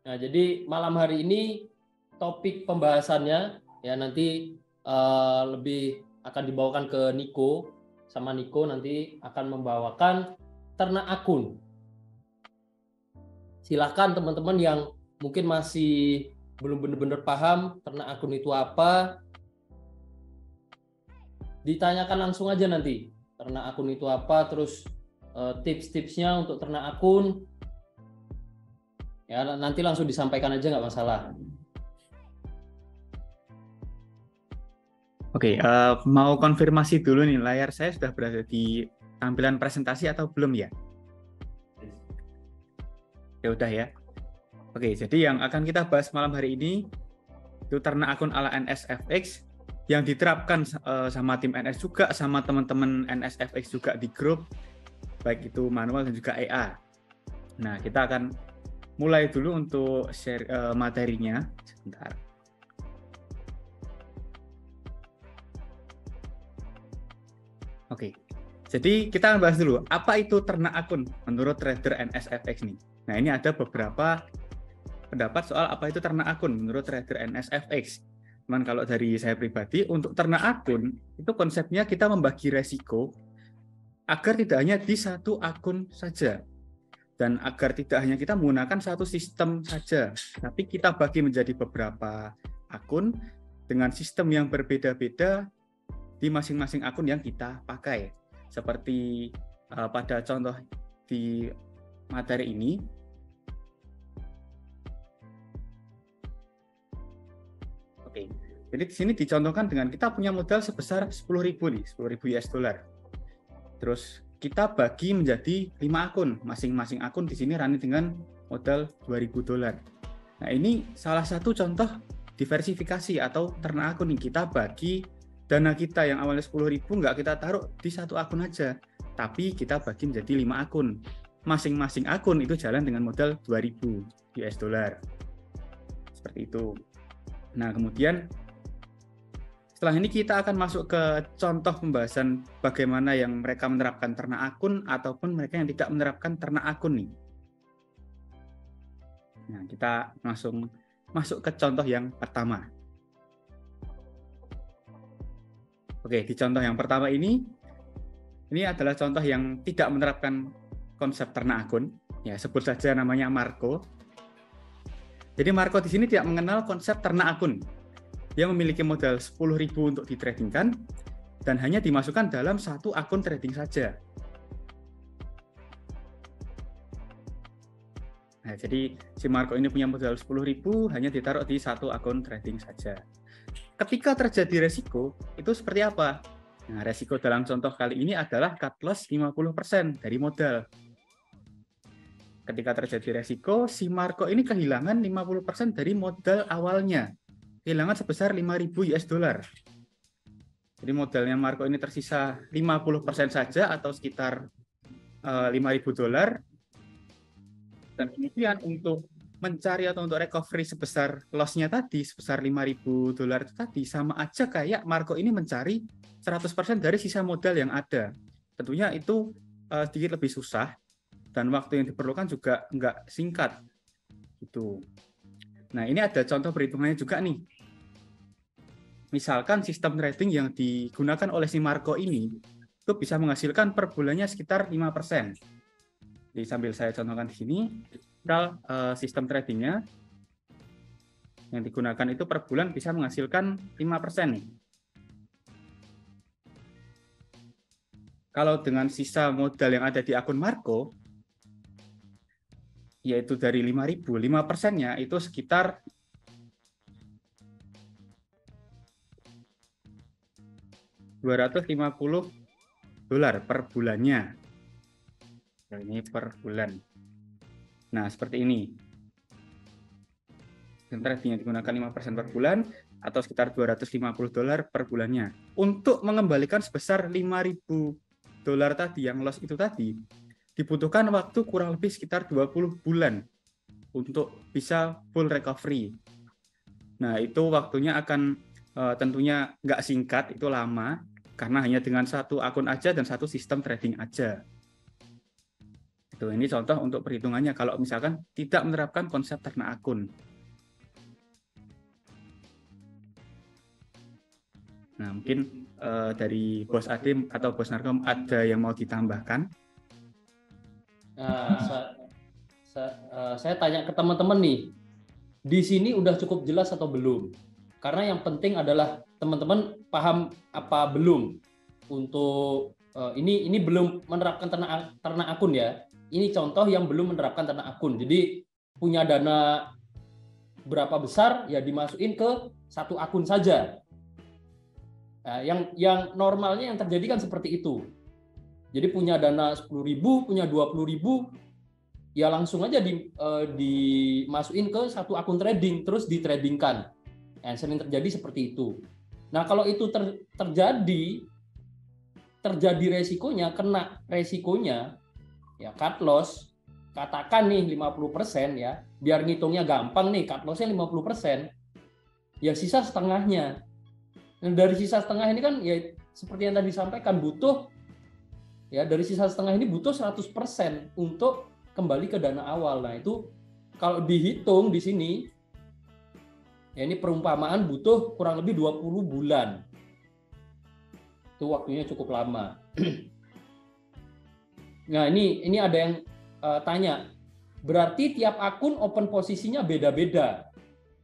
Nah, jadi malam hari ini topik pembahasannya ya nanti lebih akan dibawakan ke Niko, sama Niko nanti akan membawakan ternak akun. Silakan teman-teman yang mungkin masih belum benar-benar paham ternak akun itu apa, ditanyakan langsung aja nanti ternak akun itu apa, terus tips-tipsnya untuk ternak akun ya nanti langsung disampaikan aja, nggak masalah. Oke, mau konfirmasi dulu nih, layar saya sudah berada di tampilan presentasi atau belum ya? Ya udah ya. Oke, jadi yang akan kita bahas malam hari ini itu ternak akun ala NSFX yang diterapkan sama tim NS juga, sama teman-teman NSFX juga di grup, baik itu manual dan juga EA. Nah, kita akan mulai dulu untuk share materinya. Sebentar. Oke, jadi kita akan bahas dulu, apa itu ternak akun menurut trader NSFX nih. Nah, ini ada beberapa pendapat soal apa itu ternak akun menurut trader NSFX. Cuman kalau dari saya pribadi, untuk ternak akun, itu konsepnya kita membagi resiko agar tidak hanya di satu akun saja. Dan agar tidak hanya kita menggunakan satu sistem saja, tapi kita bagi menjadi beberapa akun dengan sistem yang berbeda-beda di masing-masing akun yang kita pakai. Seperti pada contoh di materi ini. Oke. Jadi di sini dicontohkan dengan kita punya modal sebesar 10.000 nih, 10.000 US dollar. Terus kita bagi menjadi 5 akun. Masing-masing akun di sini running dengan modal 2.000 dolar. Nah, ini salah satu contoh diversifikasi atau ternak akun nih. Kita bagi dana kita yang awalnya 10.000 nggak kita taruh di satu akun aja, tapi kita bagi menjadi 5 akun. Masing-masing akun itu jalan dengan modal 2.000 US dollar. Seperti itu. Nah, kemudian setelah ini kita akan masuk ke contoh pembahasan bagaimana yang mereka menerapkan ternak akun ataupun mereka yang tidak menerapkan ternak akun nih. Nah, kita langsung masuk ke contoh yang pertama. Oke, di contoh yang pertama ini adalah contoh yang tidak menerapkan konsep ternak akun. Ya, sebut saja namanya Marco. Jadi Marco di sini tidak mengenal konsep ternak akun. Dia memiliki modal 10.000 untuk ditradingkan dan hanya dimasukkan dalam satu akun trading saja. Nah, jadi si Marco ini punya modal 10.000 hanya ditaruh di satu akun trading saja. Ketika terjadi resiko, itu seperti apa? Nah, resiko dalam contoh kali ini adalah cut loss 50% dari modal. Ketika terjadi resiko, si Marco ini kehilangan 50% dari modal awalnya. Kehilangan sebesar 5.000 US dollar. Jadi modalnya Marco ini tersisa 50% saja atau sekitar 5.000 dolar. Dan kemudian untuk mencari atau untuk recovery sebesar loss-nya tadi, sebesar 5.000 dolar itu tadi, sama aja kayak Marco ini mencari 100% dari sisa modal yang ada. Tentunya itu sedikit lebih susah, dan waktu yang diperlukan juga nggak singkat. Gitu. Nah, ini ada contoh perhitungannya juga nih. Misalkan sistem trading yang digunakan oleh si Marco ini, itu bisa menghasilkan per bulannya sekitar 5%. Jadi sambil saya contohkan di sini, sistem tradingnya yang digunakan itu per bulan bisa menghasilkan 5% nih. Kalau dengan sisa modal yang ada di akun Marco, yaitu dari 5.000, 5%-nya itu sekitar $250 per bulannya. Nah, ini per bulan. Nah, seperti ini. Trading yang digunakan 5% per bulan atau sekitar $250 per bulannya. Untuk mengembalikan sebesar 5.000 dolar tadi yang loss itu tadi, dibutuhkan waktu kurang lebih sekitar 20 bulan untuk bisa full recovery. Nah, itu waktunya akan tentunya nggak singkat, itu lama, karena hanya dengan satu akun aja dan satu sistem trading aja. Tuh, ini contoh untuk perhitungannya kalau misalkan tidak menerapkan konsep ternak akun. Nah, mungkin dari Bos Adim atau Bos Narkom ada yang mau ditambahkan? Nah, saya tanya ke teman-teman nih, di sini udah cukup jelas atau belum? Karena yang penting adalah teman-teman paham apa belum untuk ini belum menerapkan ternak akun ya. Ini contoh yang belum menerapkan ternak akun. Jadi punya dana berapa besar ya dimasukin ke satu akun saja. Nah, yang normalnya yang terjadi kan seperti itu. Jadi punya dana 10.000, punya 20.000, ya langsung aja dimasukin ke satu akun trading, terus ditradingkan. Yang sering terjadi seperti itu. Nah, kalau itu terjadi resikonya, kena resikonya, ya cut loss, katakan nih 50% ya, biar ngitungnya gampang nih, cut loss-nya 50%, ya sisa setengahnya. Nah, dari sisa setengah ini kan ya seperti yang tadi disampaikan butuh ya dari sisa setengah ini butuh 100% untuk kembali ke dana awal. Nah, itu kalau dihitung di sini ya ini perumpamaan butuh kurang lebih 20 bulan. Itu waktunya cukup lama. Nah, ini ada yang tanya, berarti tiap akun open posisinya beda-beda.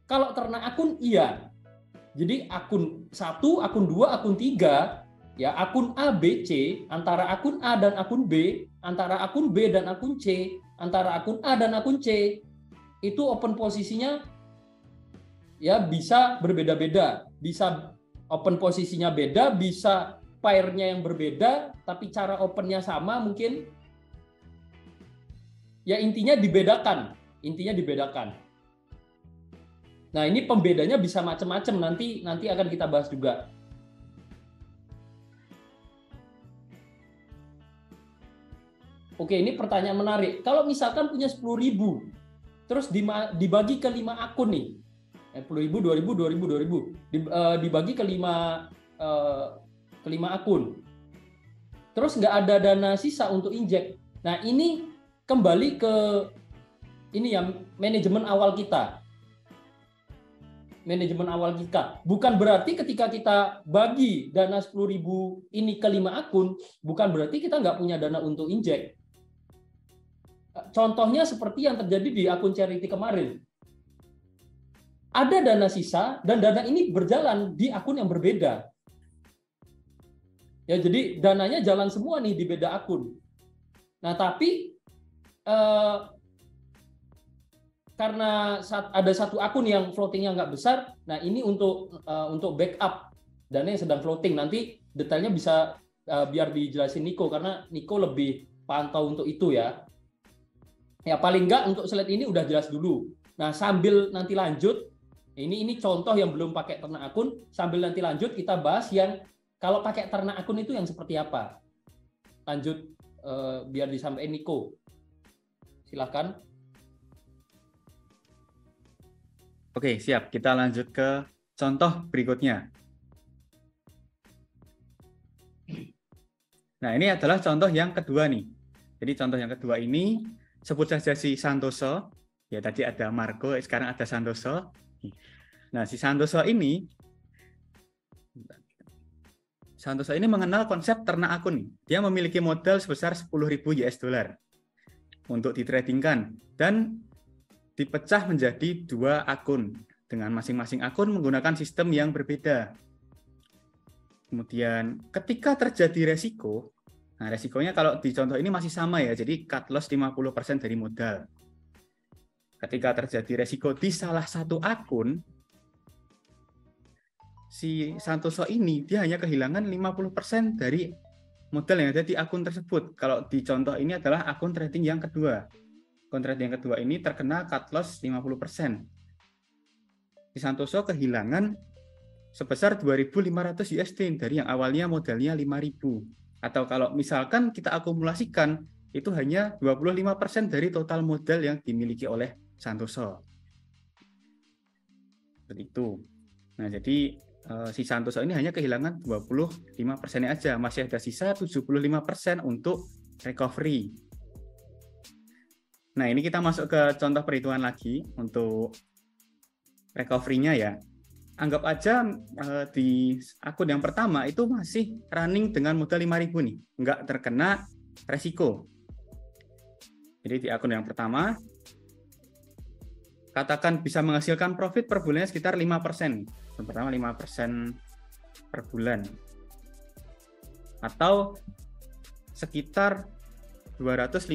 Kalau ternak akun iya. Jadi akun 1, akun 2, akun 3, ya akun A, B, C, antara akun A dan akun B, antara akun B dan akun C, antara akun A dan akun C, itu open posisinya ya bisa berbeda-beda. Bisa open posisinya beda, bisa pair-nya yang berbeda, tapi cara opennya sama mungkin. Ya intinya dibedakan. Nah, ini pembedanya bisa macam-macam, nanti akan kita bahas juga. Oke, ini pertanyaan menarik. Kalau misalkan punya 10.000, terus dibagi ke 5 akun nih. 10.000, 2.000, 2.000, 2.000. Dibagi ke 5 akun. Terus nggak ada dana sisa untuk injek. Nah, ini kembali ke ini ya, manajemen awal kita. Bukan berarti ketika kita bagi dana 10.000 ini ke 5 akun, bukan berarti kita nggak punya dana untuk injek. Contohnya seperti yang terjadi di akun charity kemarin. Ada dana sisa dan dana ini berjalan di akun yang berbeda. Ya, jadi dananya jalan semua nih di beda akun. Nah, tapi karena ada satu akun yang floatingnya nggak besar, nah ini untuk backup dana yang sedang floating. Nanti detailnya bisa biar dijelasin Niko, karena Niko lebih pantau untuk itu ya. Ya paling nggak untuk slide ini udah jelas dulu. Nah, sambil nanti lanjut, ini contoh yang belum pakai ternak akun, sambil nanti lanjut kita bahas yang kalau pakai ternak akun itu yang seperti apa. Lanjut biar disampaikan Niko. Silakan. Oke, siap. Kita lanjut ke contoh berikutnya. Nah, ini adalah contoh yang kedua nih. Jadi contoh yang kedua ini sebut saja si Santoso. Ya, tadi ada Marco, sekarang ada Santoso. Nah, si Santoso ini mengenal konsep ternak akun. Dia memiliki modal sebesar 10.000 US dollar untuk ditradingkan dan dipecah menjadi 2 akun dengan masing-masing akun menggunakan sistem yang berbeda. Kemudian ketika terjadi resiko, nah resikonya kalau di contoh ini masih sama ya, jadi cut loss 50% dari modal. Ketika terjadi resiko di salah satu akun, si Santoso ini dia hanya kehilangan 50% dari modal yang ada di akun tersebut. Kalau di contoh ini adalah akun trading yang kedua. Akun trading yang kedua ini terkena cut loss 50%. Si Santoso kehilangan sebesar 2.500 USD dari yang awalnya modalnya 5.000. Atau kalau misalkan kita akumulasikan, itu hanya 25% dari total modal yang dimiliki oleh Santoso. Seperti itu. Nah, jadi si Santoso ini hanya kehilangan 25% aja, masih ada sisa 75% untuk recovery. Nah, ini kita masuk ke contoh perhitungan lagi untuk recovery-nya ya. Anggap aja di akun yang pertama itu masih running dengan modal 5.000 nih, nggak terkena resiko. Jadi di akun yang pertama, katakan bisa menghasilkan profit per bulannya sekitar 5%. Yang pertama 5% per bulan. Atau sekitar $250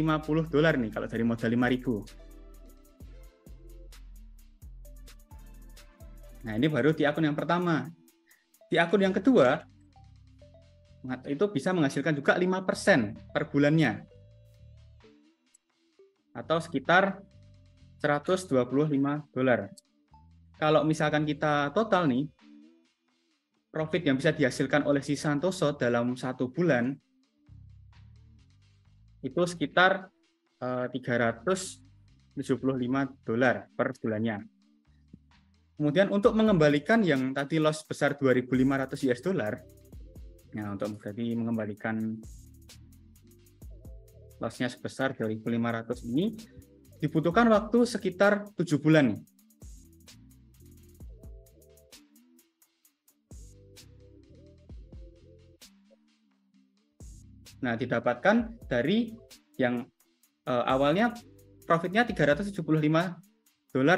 nih kalau dari modal 5.000. Nah, ini baru di akun yang pertama. Di akun yang kedua, itu bisa menghasilkan juga 5% per bulannya. Atau sekitar $125. Kalau misalkan kita total nih, profit yang bisa dihasilkan oleh si Santoso dalam 1 bulan, itu sekitar $375 per bulannya. Kemudian untuk mengembalikan yang tadi loss besar $2.500, nah untuk berarti mengembalikan loss-nya sebesar 2.500 ini dibutuhkan waktu sekitar 7 bulan. Nah, didapatkan dari yang awalnya profitnya $375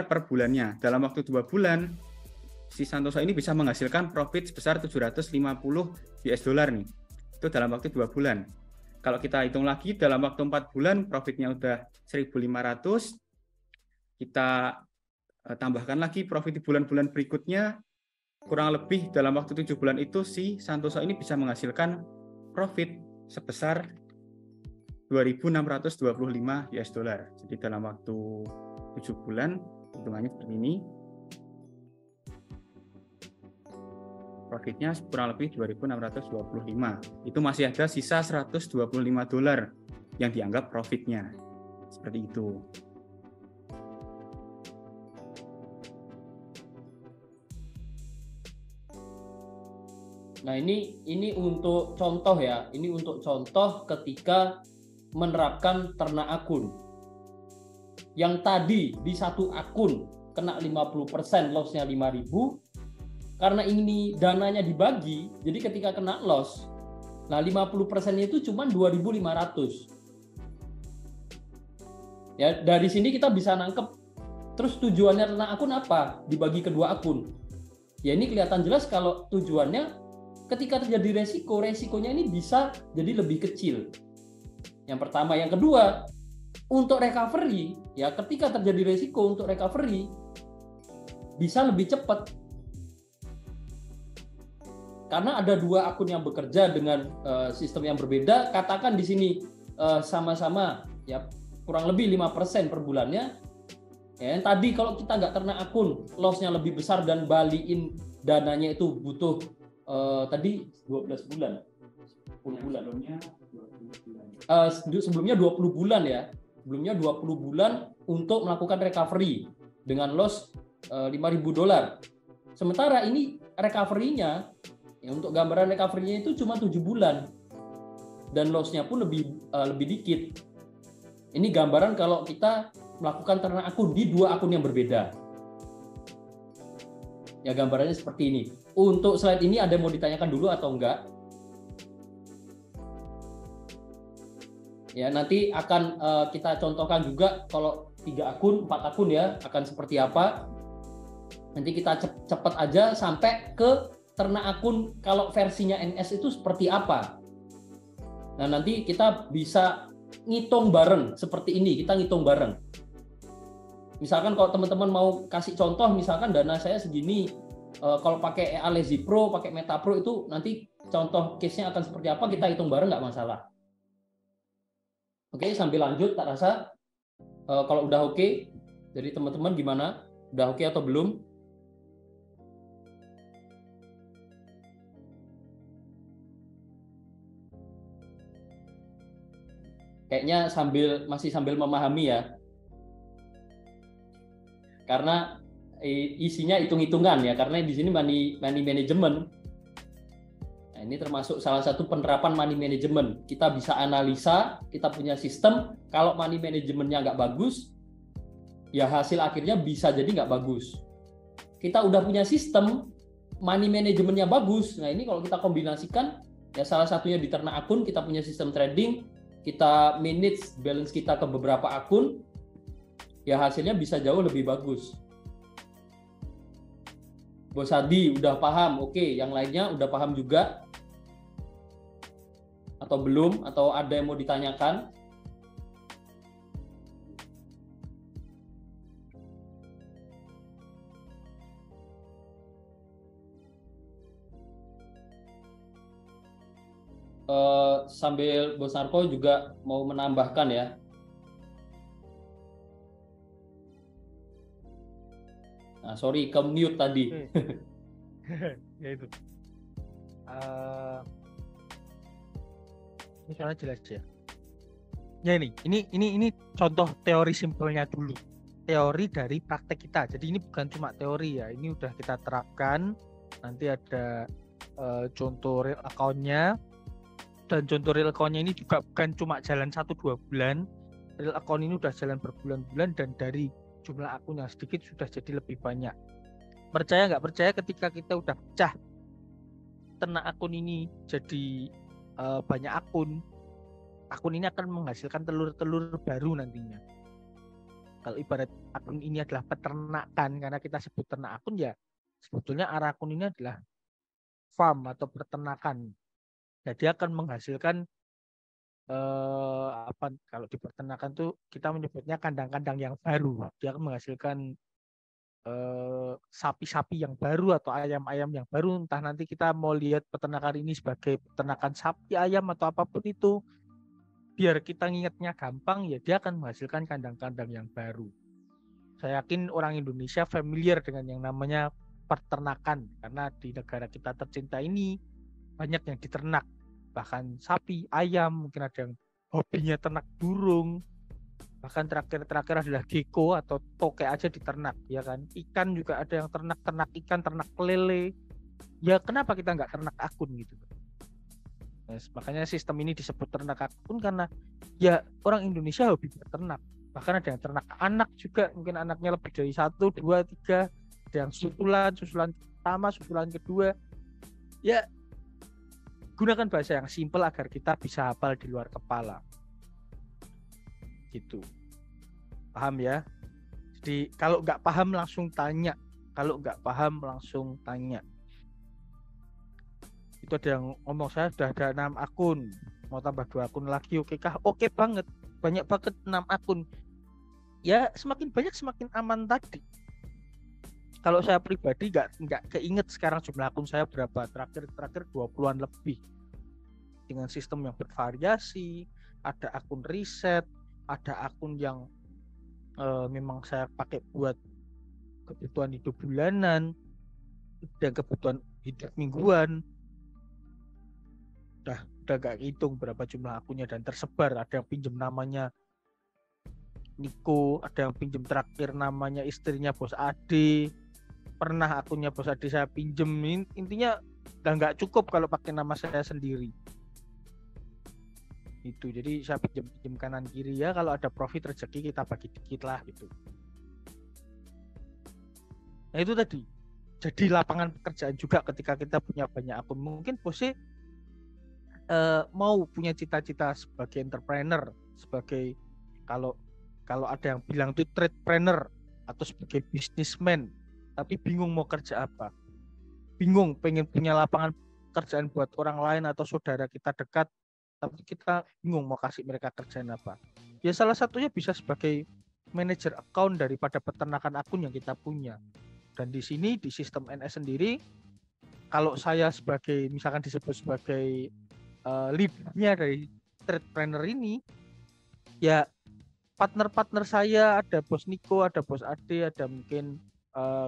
per bulannya. Dalam waktu 2 bulan, si Santoso ini bisa menghasilkan profit sebesar $750 nih. Itu dalam waktu 2 bulan. Kalau kita hitung lagi, dalam waktu 4 bulan, profitnya udah 1.500. Kita tambahkan lagi profit di bulan-bulan berikutnya, kurang lebih dalam waktu 7 bulan itu, si Santoso ini bisa menghasilkan profit sebesar $2.625. Jadi dalam waktu 7 bulan, hitungannya seperti ini. Profitnya kurang lebih $2.625. Itu masih ada sisa $125 yang dianggap profitnya. Seperti itu. Nah, ini untuk contoh ya. Ini untuk contoh ketika menerapkan ternak akun. Yang tadi di satu akun kena 50%, loss-nya 5.000. Karena ini dananya dibagi, jadi ketika kena loss, nah 50%-nya itu cuma 2.500. Ya, dari sini kita bisa nangkep. Terus tujuannya ternak akun apa? Dibagi kedua akun. Ya, ini kelihatan jelas kalau tujuannya ketika terjadi resikonya ini bisa jadi lebih kecil. Yang pertama, yang kedua, untuk recovery, ya ketika terjadi resiko untuk recovery bisa lebih cepat. Karena ada dua akun yang bekerja dengan sistem yang berbeda, katakan di sini sama-sama ya kurang lebih 5% per bulannya. Ya, tadi kalau kita nggak ternak akun, loss-nya lebih besar dan baliin dananya itu butuh tadi 12 bulan. 10 bulan. Sebelumnya 20 bulan ya. Sebelumnya 20 bulan untuk melakukan recovery dengan loss $5.000. Sementara ini recovery-nya, ya, untuk gambaran recovery-nya itu cuma 7 bulan. Dan loss-nya pun lebih dikit. Ini gambaran kalau kita melakukan ternak akun di dua akun yang berbeda. Ya, gambarannya seperti ini. Untuk slide ini ada yang mau ditanyakan dulu atau enggak? Ya, nanti akan kita contohkan juga kalau 3 akun, 4 akun ya, akan seperti apa. Nanti kita cepat aja sampai ke ternak akun kalau versinya NS itu seperti apa. Nah, nanti kita bisa ngitung bareng seperti ini, kita ngitung bareng. Misalkan kalau teman-teman mau kasih contoh, misalkan dana saya segini, kalau pakai EA Lazy Pro, pakai Meta Pro itu nanti contoh case-nya akan seperti apa, kita hitung bareng nggak masalah. Oke, sambil lanjut, tak rasa kalau udah oke, jadi teman-teman gimana? Udah oke atau belum? Kayaknya masih sambil memahami ya. Karena isinya hitung-hitungan ya, karena di sini money management. Nah, ini termasuk salah satu penerapan money management. Kita bisa analisa, kita punya sistem, kalau money managementnya nggak bagus, ya hasil akhirnya bisa jadi nggak bagus. Kita udah punya sistem, money managementnya bagus, nah ini kalau kita kombinasikan, ya salah satunya di ternak akun, kita punya sistem trading, kita manage balance kita ke beberapa akun, ya hasilnya bisa jauh lebih bagus. Bos Hadi udah paham, oke, yang lainnya udah paham juga? Atau belum? Atau ada yang mau ditanyakan? Sambil Bos Narko juga mau menambahkan ya. Nah, sorry, ke mute tadi. Ya itu. Ini soalnya jelas ya. Ya ini contoh teori simpelnya dulu. Teori dari praktek kita. Jadi ini bukan cuma teori ya. Ini udah kita terapkan. Nanti ada contoh real account-nya. Dan contoh real account-nya ini juga bukan cuma jalan 1-2 bulan. Real account ini udah jalan berbulan-bulan dan dari jumlah akun yang sedikit sudah jadi lebih banyak. Percaya nggak percaya, ketika kita udah pecah ternak akun ini jadi banyak akun ini akan menghasilkan telur-telur baru nantinya. Kalau ibarat akun ini adalah peternakan, karena kita sebut ternak akun, ya sebetulnya arah akun ini adalah farm atau peternakan. Jadi dia akan menghasilkan kalau di peternakan tuh kita menyebutnya kandang-kandang yang baru. Dia akan menghasilkan sapi-sapi yang baru atau ayam-ayam yang baru. Entah nanti kita mau lihat peternakan ini sebagai peternakan sapi, ayam atau apapun itu, biar kita ngingetnya gampang, ya dia akan menghasilkan kandang-kandang yang baru. Saya yakin orang Indonesia familiar dengan yang namanya peternakan, karena di negara kita tercinta ini banyak yang diternak, bahkan sapi, ayam, mungkin ada yang hobinya ternak burung, bahkan terakhir adalah gecko atau tokek aja diternak, ya kan. Ikan juga ada yang ternak ikan, ternak lele. Ya kenapa kita nggak ternak akun gitu? Nah, makanya sistem ini disebut ternak akun karena ya orang Indonesia hobi berternak. Bahkan ada yang ternak anak juga, mungkin anaknya lebih dari 1, 2, 3, ada yang susulan pertama, susulan kedua. Ya gunakan bahasa yang simpel agar kita bisa hafal di luar kepala. Gitu. Paham ya? Jadi kalau nggak paham langsung tanya. Itu ada yang ngomong, saya sudah ada 6 akun, mau tambah 2 akun lagi, oke kah? Oke banget, banyak banget 6 akun. Ya semakin banyak semakin aman tadi. Kalau saya pribadi nggak keinget sekarang jumlah akun saya berapa, terakhir 20-an lebih. Dengan sistem yang bervariasi, ada akun riset, ada akun yang memang saya pakai buat kebutuhan hidup bulanan dan kebutuhan hidup mingguan. Udah gak hitung berapa jumlah akunnya dan tersebar. Ada yang pinjam namanya Niko, ada yang pinjam terakhir namanya istrinya Bos Ade, pernah akunnya Bos Ade saya pinjemin. Intinya udah nggak cukup kalau pakai nama saya sendiri. Itu jadi saya pinjam kanan kiri, ya kalau ada profit rezeki kita bagi dikit lah gitu. Nah itu tadi jadi lapangan pekerjaan juga ketika kita punya banyak akun. Mungkin bosnya mau punya cita-cita sebagai entrepreneur, sebagai kalau ada yang bilang itu tradepreneur atau sebagai businessman, tapi bingung mau kerja apa, bingung pengen punya lapangan pekerjaan buat orang lain atau saudara kita dekat, tapi kita bingung mau kasih mereka kerjaan apa. Ya salah satunya bisa sebagai manajer account daripada peternakan akun yang kita punya. Dan di sini di sistem NS sendiri, kalau saya sebagai misalkan disebut sebagai leadernya dari tradepreneur ini, ya partner-partner saya ada Bos Niko, ada Bos Ade, ada mungkin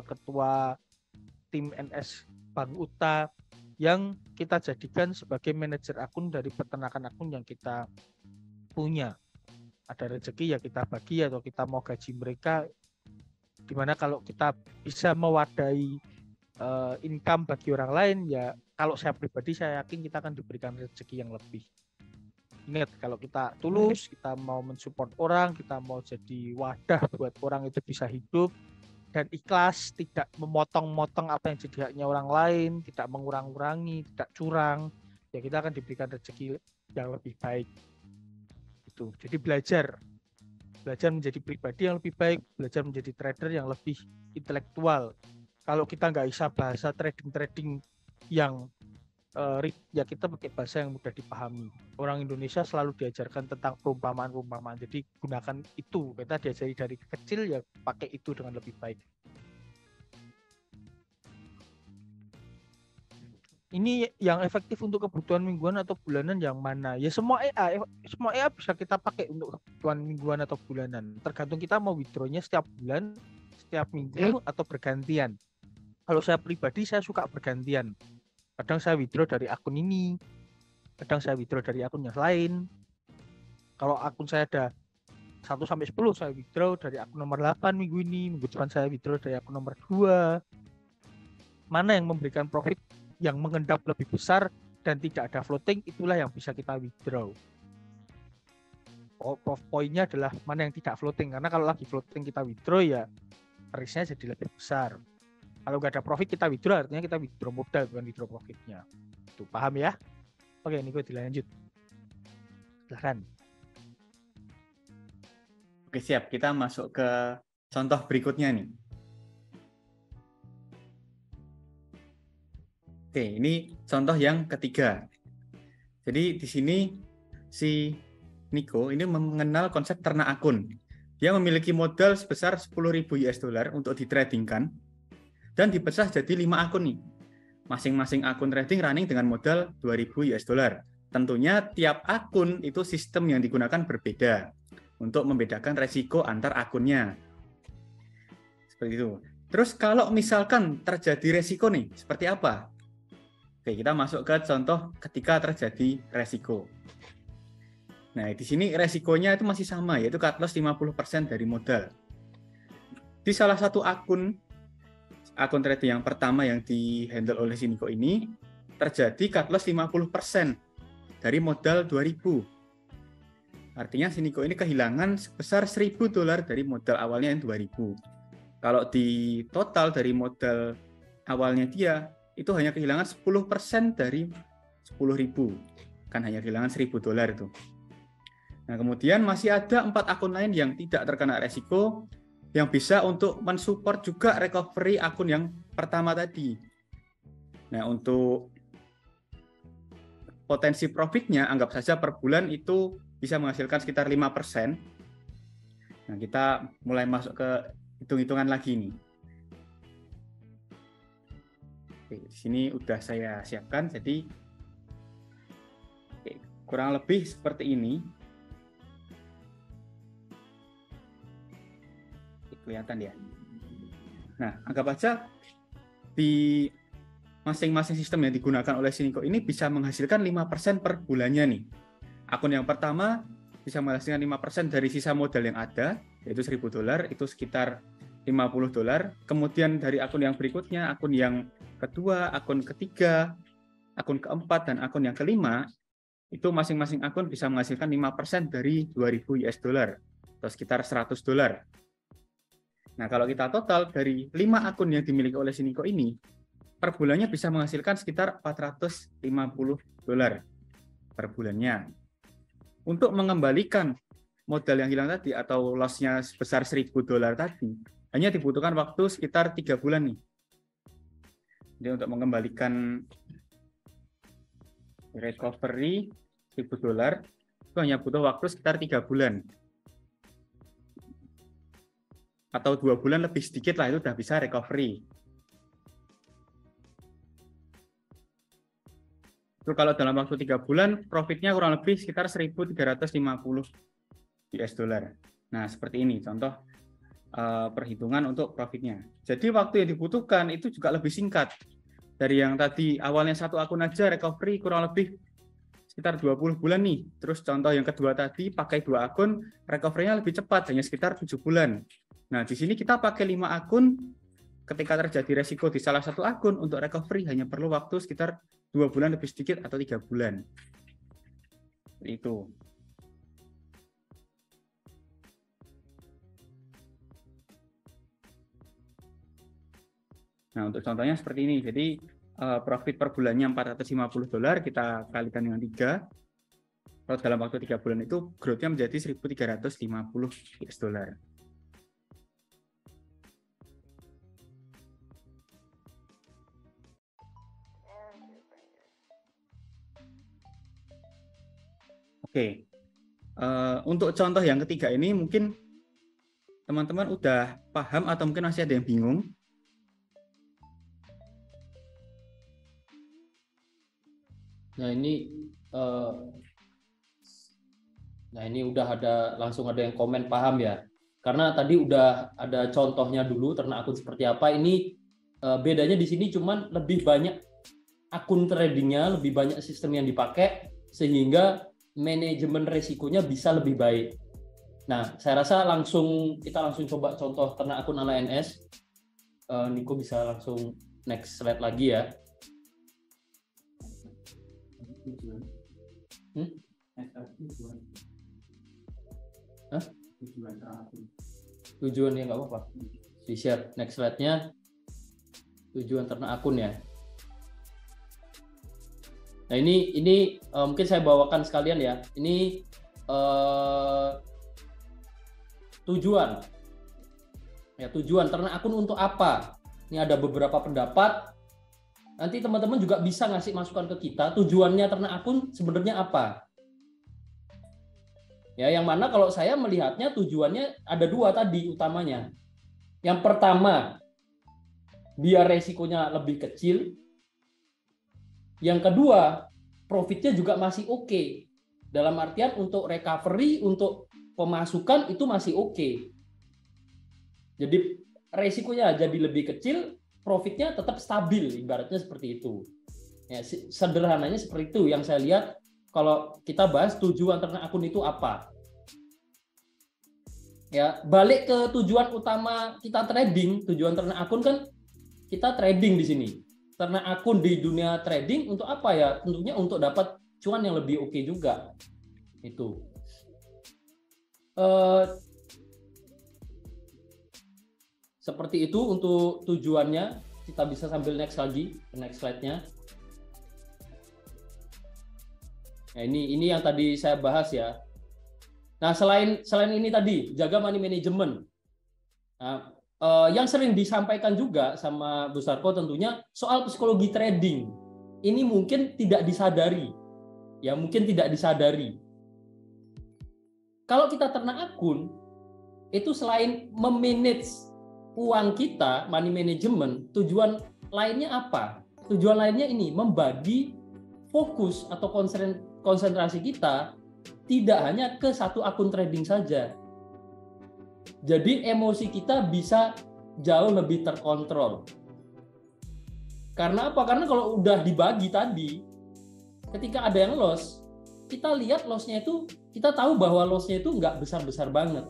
ketua tim NS Bank Uta, yang kita jadikan sebagai manajer akun dari peternakan akun yang kita punya. Ada rezeki ya kita bagi, atau kita mau gaji mereka, dimana kalau kita bisa mewadahi income bagi orang lain, ya kalau saya pribadi saya yakin kita akan diberikan rezeki yang lebih. Ingat, kalau kita tulus, kita mau mensupport orang, kita mau jadi wadah buat orang itu bisa hidup dan ikhlas, tidak memotong-motong apa yang jadi haknya orang lain, tidak mengurang-urangi, tidak curang, ya kita akan diberikan rezeki yang lebih baik. Itu. Jadi belajar menjadi pribadi yang lebih baik, belajar menjadi trader yang lebih intelektual. Kalau kita nggak bisa bahasa trading yang ya kita pakai bahasa yang mudah dipahami. Orang Indonesia selalu diajarkan tentang perumpamaan. Jadi gunakan itu. Kita diajari dari kecil, ya pakai itu dengan lebih baik. Ini yang efektif untuk kebutuhan mingguan atau bulanan yang mana? Ya semua EA bisa kita pakai untuk kebutuhan mingguan atau bulanan. Tergantung kita mau withdrawnya setiap bulan, setiap minggu, atau bergantian. Kalau saya pribadi, saya suka bergantian. Kadang saya withdraw dari akun ini, kadang saya withdraw dari akun yang lain. Kalau akun saya ada 1-10, saya withdraw dari akun nomor 8 minggu ini, minggu depan saya withdraw dari akun nomor 2. Mana yang memberikan profit yang mengendap lebih besar dan tidak ada floating, itulah yang bisa kita withdraw. Poinnya adalah mana yang tidak floating, karena kalau lagi floating kita withdraw, ya risknya jadi lebih besar. Kalau nggak ada profit kita withdraw, artinya kita withdraw modal, bukan withdraw profitnya. Tuh, paham ya? Oke, Niko dilanjut. Silahkan. Oke, siap. Kita masuk ke contoh berikutnya nih. Oke, ini contoh yang ketiga. Jadi di sini si Niko ini mengenal konsep ternak akun. Dia memiliki modal sebesar 10.000 US dollar untuk ditradingkan dan dipecah jadi 5 akun nih. Masing-masing akun trading running dengan modal 2.000 US dollar. Tentunya tiap akun itu sistem yang digunakan berbeda untuk membedakan resiko antar akunnya. Seperti itu. Terus kalau misalkan terjadi resiko nih, seperti apa? Oke, kita masuk ke contoh ketika terjadi resiko. Nah, di sini resikonya itu masih sama, yaitu cut loss 50% dari modal. Di salah satu akun trading yang pertama yang di-handle oleh si Niko ini, terjadi cut loss 50% dari modal 2.000. Artinya si Niko ini kehilangan sebesar 1.000 dolar dari modal awalnya yang 2.000. Kalau di total dari modal awalnya dia, itu hanya kehilangan 10% dari 10.000. Kan hanya kehilangan 1.000 dolar itu. Nah, kemudian masih ada 4 akun lain yang tidak terkena resiko, yang bisa untuk mensupport juga recovery akun yang pertama tadi. Nah, untuk potensi profitnya, anggap saja per bulan itu bisa menghasilkan sekitar 5%. Nah, kita mulai masuk ke hitung-hitungan lagi nih. Oke, di sini udah saya siapkan, jadi kurang lebih seperti ini. Kelihatan ya. Nah, anggap aja di masing-masing sistem yang digunakan oleh si Niko ini bisa menghasilkan 5% per bulannya nih. Akun yang pertama bisa menghasilkan 5% dari sisa modal yang ada, yaitu 1.000 dolar, itu sekitar 50 dolar. Kemudian dari akun yang berikutnya, akun yang kedua, akun ketiga, akun keempat, dan akun yang kelima, itu masing-masing akun bisa menghasilkan 5% dari 2.000 US dollar, atau sekitar 100 dolar. Nah, kalau kita total dari 5 akun yang dimiliki oleh si Niko ini, per bulannya bisa menghasilkan sekitar 450 dolar per bulannya. Untuk mengembalikan modal yang hilang tadi atau loss-nya sebesar 1.000 dolar tadi, hanya dibutuhkan waktu sekitar 3 bulan nih. Jadi untuk mengembalikan recovery 1.000 dolar, itu hanya butuh waktu sekitar 3 bulan. Atau 2 bulan lebih sedikit lah, itu udah bisa recovery. Itu kalau dalam waktu 3 bulan, profitnya kurang lebih sekitar 1.350 US dollar. Nah, seperti ini contoh perhitungan untuk profitnya. Jadi waktu yang dibutuhkan itu juga lebih singkat. Dari yang tadi awalnya 1 akun aja recovery kurang lebih sekitar 20 bulan nih. Terus contoh yang kedua tadi pakai 2 akun, recovery-nya lebih cepat, hanya sekitar 7 bulan. Nah, di sini kita pakai 5 akun, ketika terjadi resiko di salah satu akun, untuk recovery hanya perlu waktu sekitar 2 bulan lebih sedikit atau 3 bulan. Itu. Nah, untuk contohnya seperti ini. Jadi profit per bulannya $450, kita kalikan dengan 3. Kalau dalam waktu 3 bulan itu growth-nya menjadi $1.350. Oke. Untuk contoh yang ketiga ini mungkin teman-teman udah paham atau mungkin masih ada yang bingung. Nah ini udah langsung ada yang komen paham ya. Karena tadi udah ada contohnya dulu ternak akun seperti apa. Ini bedanya di sini cuman lebih banyak akun tradingnya, lebih banyak sistem yang dipakai sehingga manajemen resikonya bisa lebih baik. Nah, saya rasa kita langsung coba contoh ternak akun ala NS. Niko bisa langsung next slide lagi ya. Tujuan ya nggak apa-apa. Di share next slide-nya. Tujuan ternak akun ya. Nah ini mungkin saya bawakan sekalian ya. Ini tujuan. Ya, tujuan ternak akun untuk apa? Ini ada beberapa pendapat. Nanti teman-teman juga bisa ngasih masukan ke kita. Tujuannya ternak akun sebenarnya apa? Ya, yang mana kalau saya melihatnya tujuannya ada 2 tadi utamanya. Yang pertama, biar resikonya lebih kecil. Yang kedua, profitnya juga masih oke. Dalam artian untuk recovery, untuk pemasukan itu masih oke. Jadi resikonya jadi lebih kecil, profitnya tetap stabil, ibaratnya seperti itu. Ya, sederhananya seperti itu yang saya lihat kalau kita bahas tujuan ternak akun itu apa. Ya, balik ke tujuan utama kita trading, tujuan ternak akun kan kita trading di sini. Ternak akun di dunia trading untuk apa ya? Tentunya untuk dapat cuan yang lebih oke juga. Itu. Seperti itu untuk tujuannya. Kita bisa sambil next lagi, next slide-nya. Nah, ini yang tadi saya bahas ya. Nah, selain ini tadi, jaga money management. Nah, yang sering disampaikan juga sama Bu Sarko tentunya soal psikologi trading. Ini mungkin tidak disadari. Ya, mungkin tidak disadari. Kalau kita ternak akun, itu selain memanage uang kita, money management, tujuan lainnya apa? Tujuan lainnya ini, membagi fokus atau konsentrasi kita tidak hanya ke satu akun trading saja. Jadi emosi kita bisa jauh lebih terkontrol. Karena apa? Karena kalau udah dibagi tadi, ketika ada yang loss, kita lihat loss-nya itu, kita tahu bahwa loss-nya itu nggak besar-besar banget.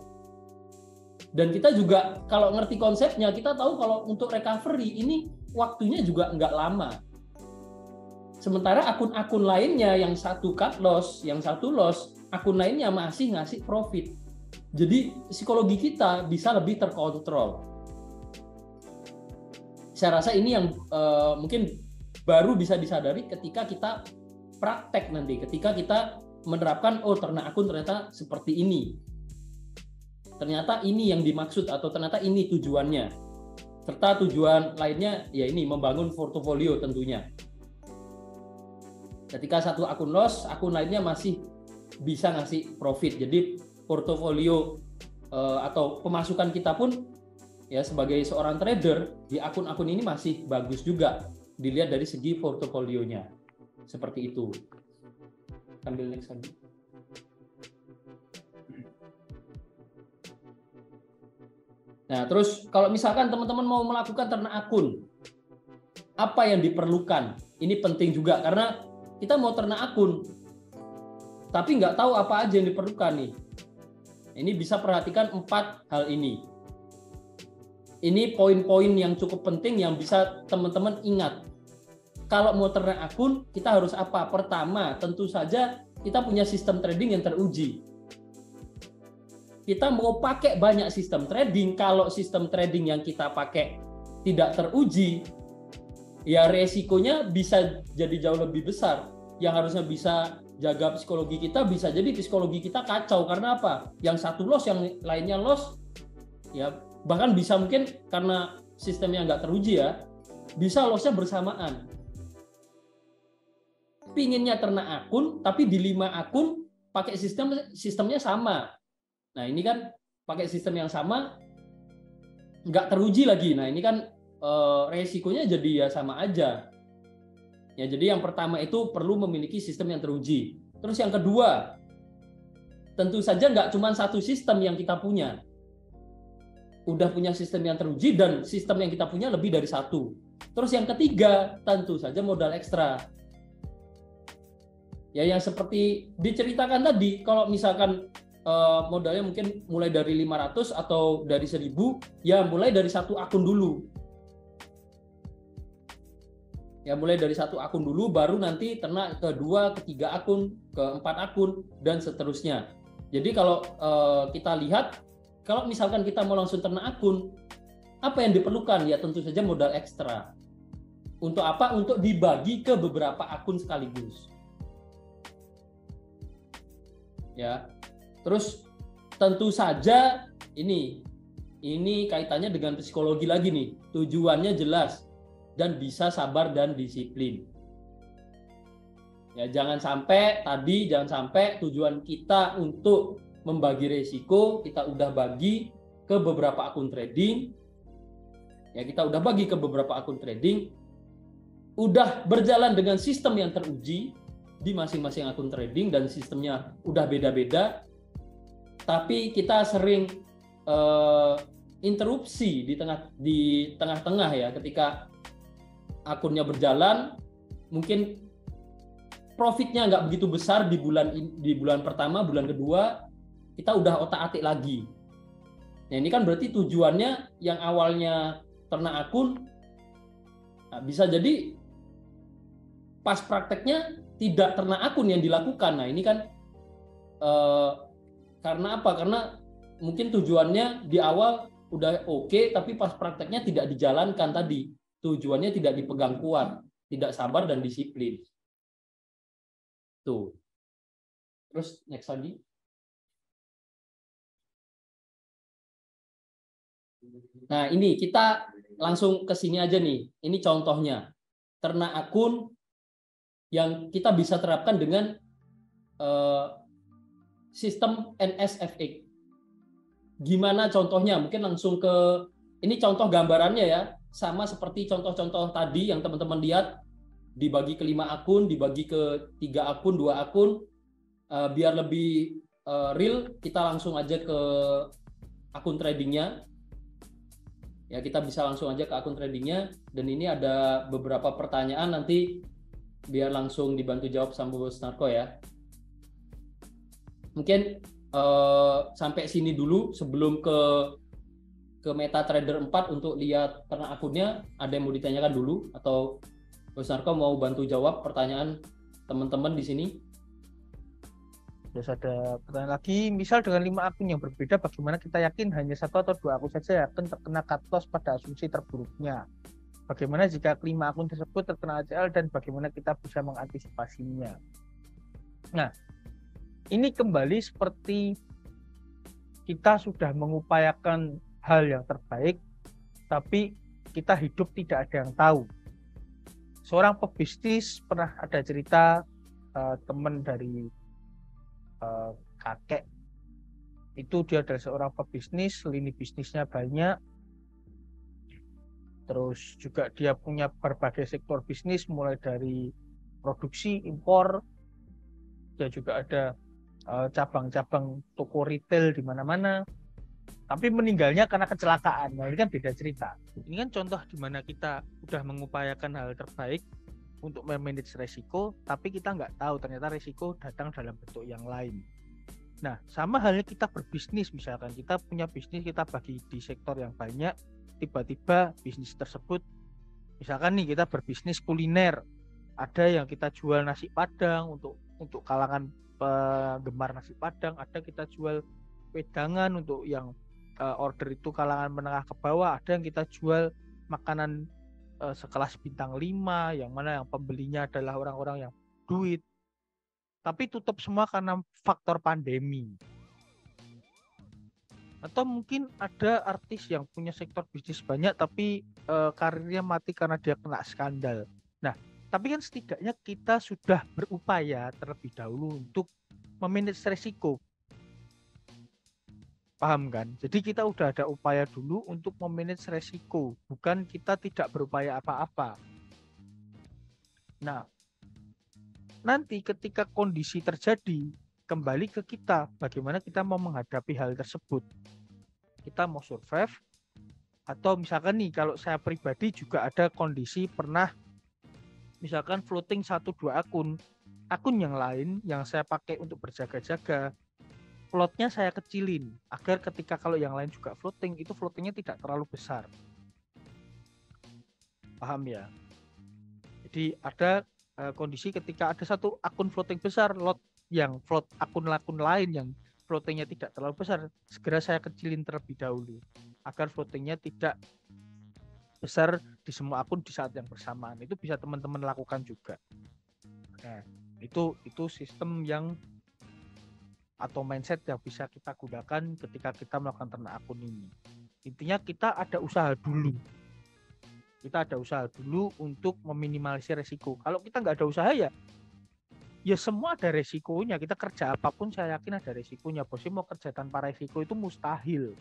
Dan kita juga kalau ngerti konsepnya, kita tahu kalau untuk recovery ini waktunya juga nggak lama. Sementara akun-akun lainnya yang satu cut loss, yang satu loss, akun lainnya masih ngasih profit. Jadi psikologi kita bisa lebih terkontrol. Saya rasa ini yang mungkin baru bisa disadari ketika kita praktek nanti, ketika kita menerapkan, oh ternak akun ternyata seperti ini. Ternyata ini yang dimaksud atau ternyata ini tujuannya. Serta tujuan lainnya ya ini membangun portofolio tentunya. Ketika satu akun loss, akun lainnya masih bisa ngasih profit. Jadi portofolio atau pemasukan kita pun ya sebagai seorang trader di akun-akun ini masih bagus juga dilihat dari segi portofolionya. Seperti itu. Ambil next lagi. Nah, terus kalau misalkan teman-teman mau melakukan ternak akun, apa yang diperlukan? Ini penting juga karena kita mau ternak akun, tapi nggak tahu apa aja yang diperlukan nih. Ini bisa perhatikan 4 hal ini. ini poin-poin yang cukup penting yang bisa teman-teman ingat. Kalau mau ternak akun, kita harus apa? Pertama, tentu saja kita punya sistem trading yang teruji. Kita mau pakai banyak sistem trading, kalau sistem trading yang kita pakai tidak teruji, ya resikonya bisa jadi jauh lebih besar. Yang harusnya bisa jaga psikologi kita, bisa jadi psikologi kita kacau. Karena apa? Yang satu loss, yang lainnya loss, ya bahkan bisa mungkin karena sistemnya nggak teruji ya, bisa lossnya bersamaan. Pinginnya ternak akun, tapi di 5 akun pakai sistemnya sama. Nah ini kan pakai sistem yang sama, nggak teruji lagi. Nah ini kan resikonya jadi ya sama aja. Ya jadi yang pertama itu perlu memiliki sistem yang teruji. Terus yang kedua, tentu saja nggak cuma satu sistem yang kita punya. Udah punya sistem yang teruji dan sistem yang kita punya lebih dari satu. Terus yang ketiga, tentu saja modal ekstra. Ya yang seperti diceritakan tadi, kalau misalkan modalnya mungkin mulai dari 500 atau dari 1000, ya mulai dari satu akun dulu. Ya mulai dari satu akun dulu, baru nanti ternak ke 2, ke 3 akun, ke 4 akun, dan seterusnya. Jadi kalau kita lihat, kalau misalkan kita mau langsung ternak akun, apa yang diperlukan? Ya tentu saja modal ekstra. Untuk apa? Untuk dibagi ke beberapa akun sekaligus. Ya. Terus tentu saja ini kaitannya dengan psikologi lagi nih. Tujuannya jelas dan bisa sabar dan disiplin. Ya jangan sampai tujuan kita untuk membagi resiko, kita udah bagi ke beberapa akun trading. Ya, kita udah bagi ke beberapa akun trading. Udah berjalan dengan sistem yang teruji di masing-masing akun trading dan sistemnya udah beda-beda. Tapi kita sering interupsi di tengah-tengah ya, ketika akunnya berjalan, mungkin profitnya nggak begitu besar di bulan pertama, bulan kedua, kita udah otak-atik lagi. Nah ini kan berarti tujuannya yang awalnya ternak akun, nah, bisa jadi pas prakteknya tidak ternak akun yang dilakukan. Nah ini kan karena apa? Karena mungkin tujuannya di awal udah oke, tapi pas prakteknya tidak dijalankan tadi. Tujuannya tidak dipegang kuat, tidak sabar dan disiplin. Tuh. Terus next lagi. Nah, ini kita langsung ke sini aja nih. Ini contohnya. Ternak akun yang kita bisa terapkan dengan sistem NSFX. Gimana contohnya? Mungkin langsung ke ini contoh gambarannya ya. Sama seperti contoh-contoh tadi yang teman-teman lihat, dibagi ke 5 akun, dibagi ke 3 akun, 2 akun. Biar lebih real, kita langsung aja ke akun tradingnya. Ya, kita bisa langsung aja ke akun tradingnya, dan ini ada beberapa pertanyaan nanti biar langsung dibantu jawab sama Bos Narko ya. Mungkin sampai sini dulu sebelum ke MetaTrader 4 untuk lihat ternak akunnya. Ada yang mau ditanyakan dulu atau Bos Narko mau bantu jawab pertanyaan teman-teman di sini? Terus ada pertanyaan lagi, misal dengan 5 akun yang berbeda, bagaimana kita yakin hanya 1 atau 2 akun saja akan terkena cut loss pada asumsi terburuknya? Bagaimana jika 5 akun tersebut terkena ACL dan bagaimana kita bisa mengantisipasinya? Nah, ini kembali seperti kita sudah mengupayakan hal yang terbaik, tapi kita hidup tidak ada yang tahu. Seorang pebisnis pernah ada cerita teman dari kakek itu, dia adalah seorang pebisnis, lini bisnisnya banyak, terus juga dia punya berbagai sektor bisnis mulai dari produksi, impor, dia juga ada cabang-cabang toko retail di mana-mana, tapi meninggalnya karena kecelakaan. Nah ini kan beda cerita. Ini kan contoh di mana kita udah mengupayakan hal terbaik untuk memanage resiko, tapi kita nggak tahu ternyata resiko datang dalam bentuk yang lain. Nah, sama halnya kita berbisnis, misalkan kita punya bisnis, kita bagi di sektor yang banyak, tiba-tiba bisnis tersebut, misalkan nih kita berbisnis kuliner, ada yang kita jual nasi Padang untuk kalangan penggemar nasi Padang, ada kita jual wedangan untuk yang order itu kalangan menengah ke bawah, ada yang kita jual makanan sekelas bintang 5 yang mana yang pembelinya adalah orang-orang yang duit. Tapi tutup semua karena faktor pandemi. Atau mungkin ada artis yang punya sektor bisnis banyak tapi karirnya mati karena dia kena skandal. Nah, tapi kan setidaknya kita sudah berupaya terlebih dahulu untuk memanage resiko. Paham kan? Jadi kita udah ada upaya dulu untuk memanage resiko, bukan kita tidak berupaya apa-apa. Nah, nanti ketika kondisi terjadi, kembali ke kita, bagaimana kita mau menghadapi hal tersebut. Kita mau survive, atau misalkan nih, kalau saya pribadi juga ada kondisi pernah, misalkan floating 1-2 akun yang lain yang saya pakai untuk berjaga-jaga, plotnya saya kecilin agar ketika kalau yang lain juga floating, itu floatingnya tidak terlalu besar. Paham ya? Jadi ada kondisi ketika ada satu akun floating besar, lot yang float akun-akun lain yang floatingnya tidak terlalu besar, segera saya kecilin terlebih dahulu agar floatingnya tidak besar di semua akun di saat yang bersamaan. Itu bisa teman-teman lakukan juga. Nah, itu sistem yang atau mindset yang bisa kita gunakan ketika kita melakukan ternak akun ini. Intinya kita ada usaha dulu. Kita ada usaha dulu untuk meminimalisir resiko. Kalau kita nggak ada usaha ya semua ada resikonya. Kita kerja apapun saya yakin ada resikonya. Bosnya mau kerja tanpa resiko itu mustahil.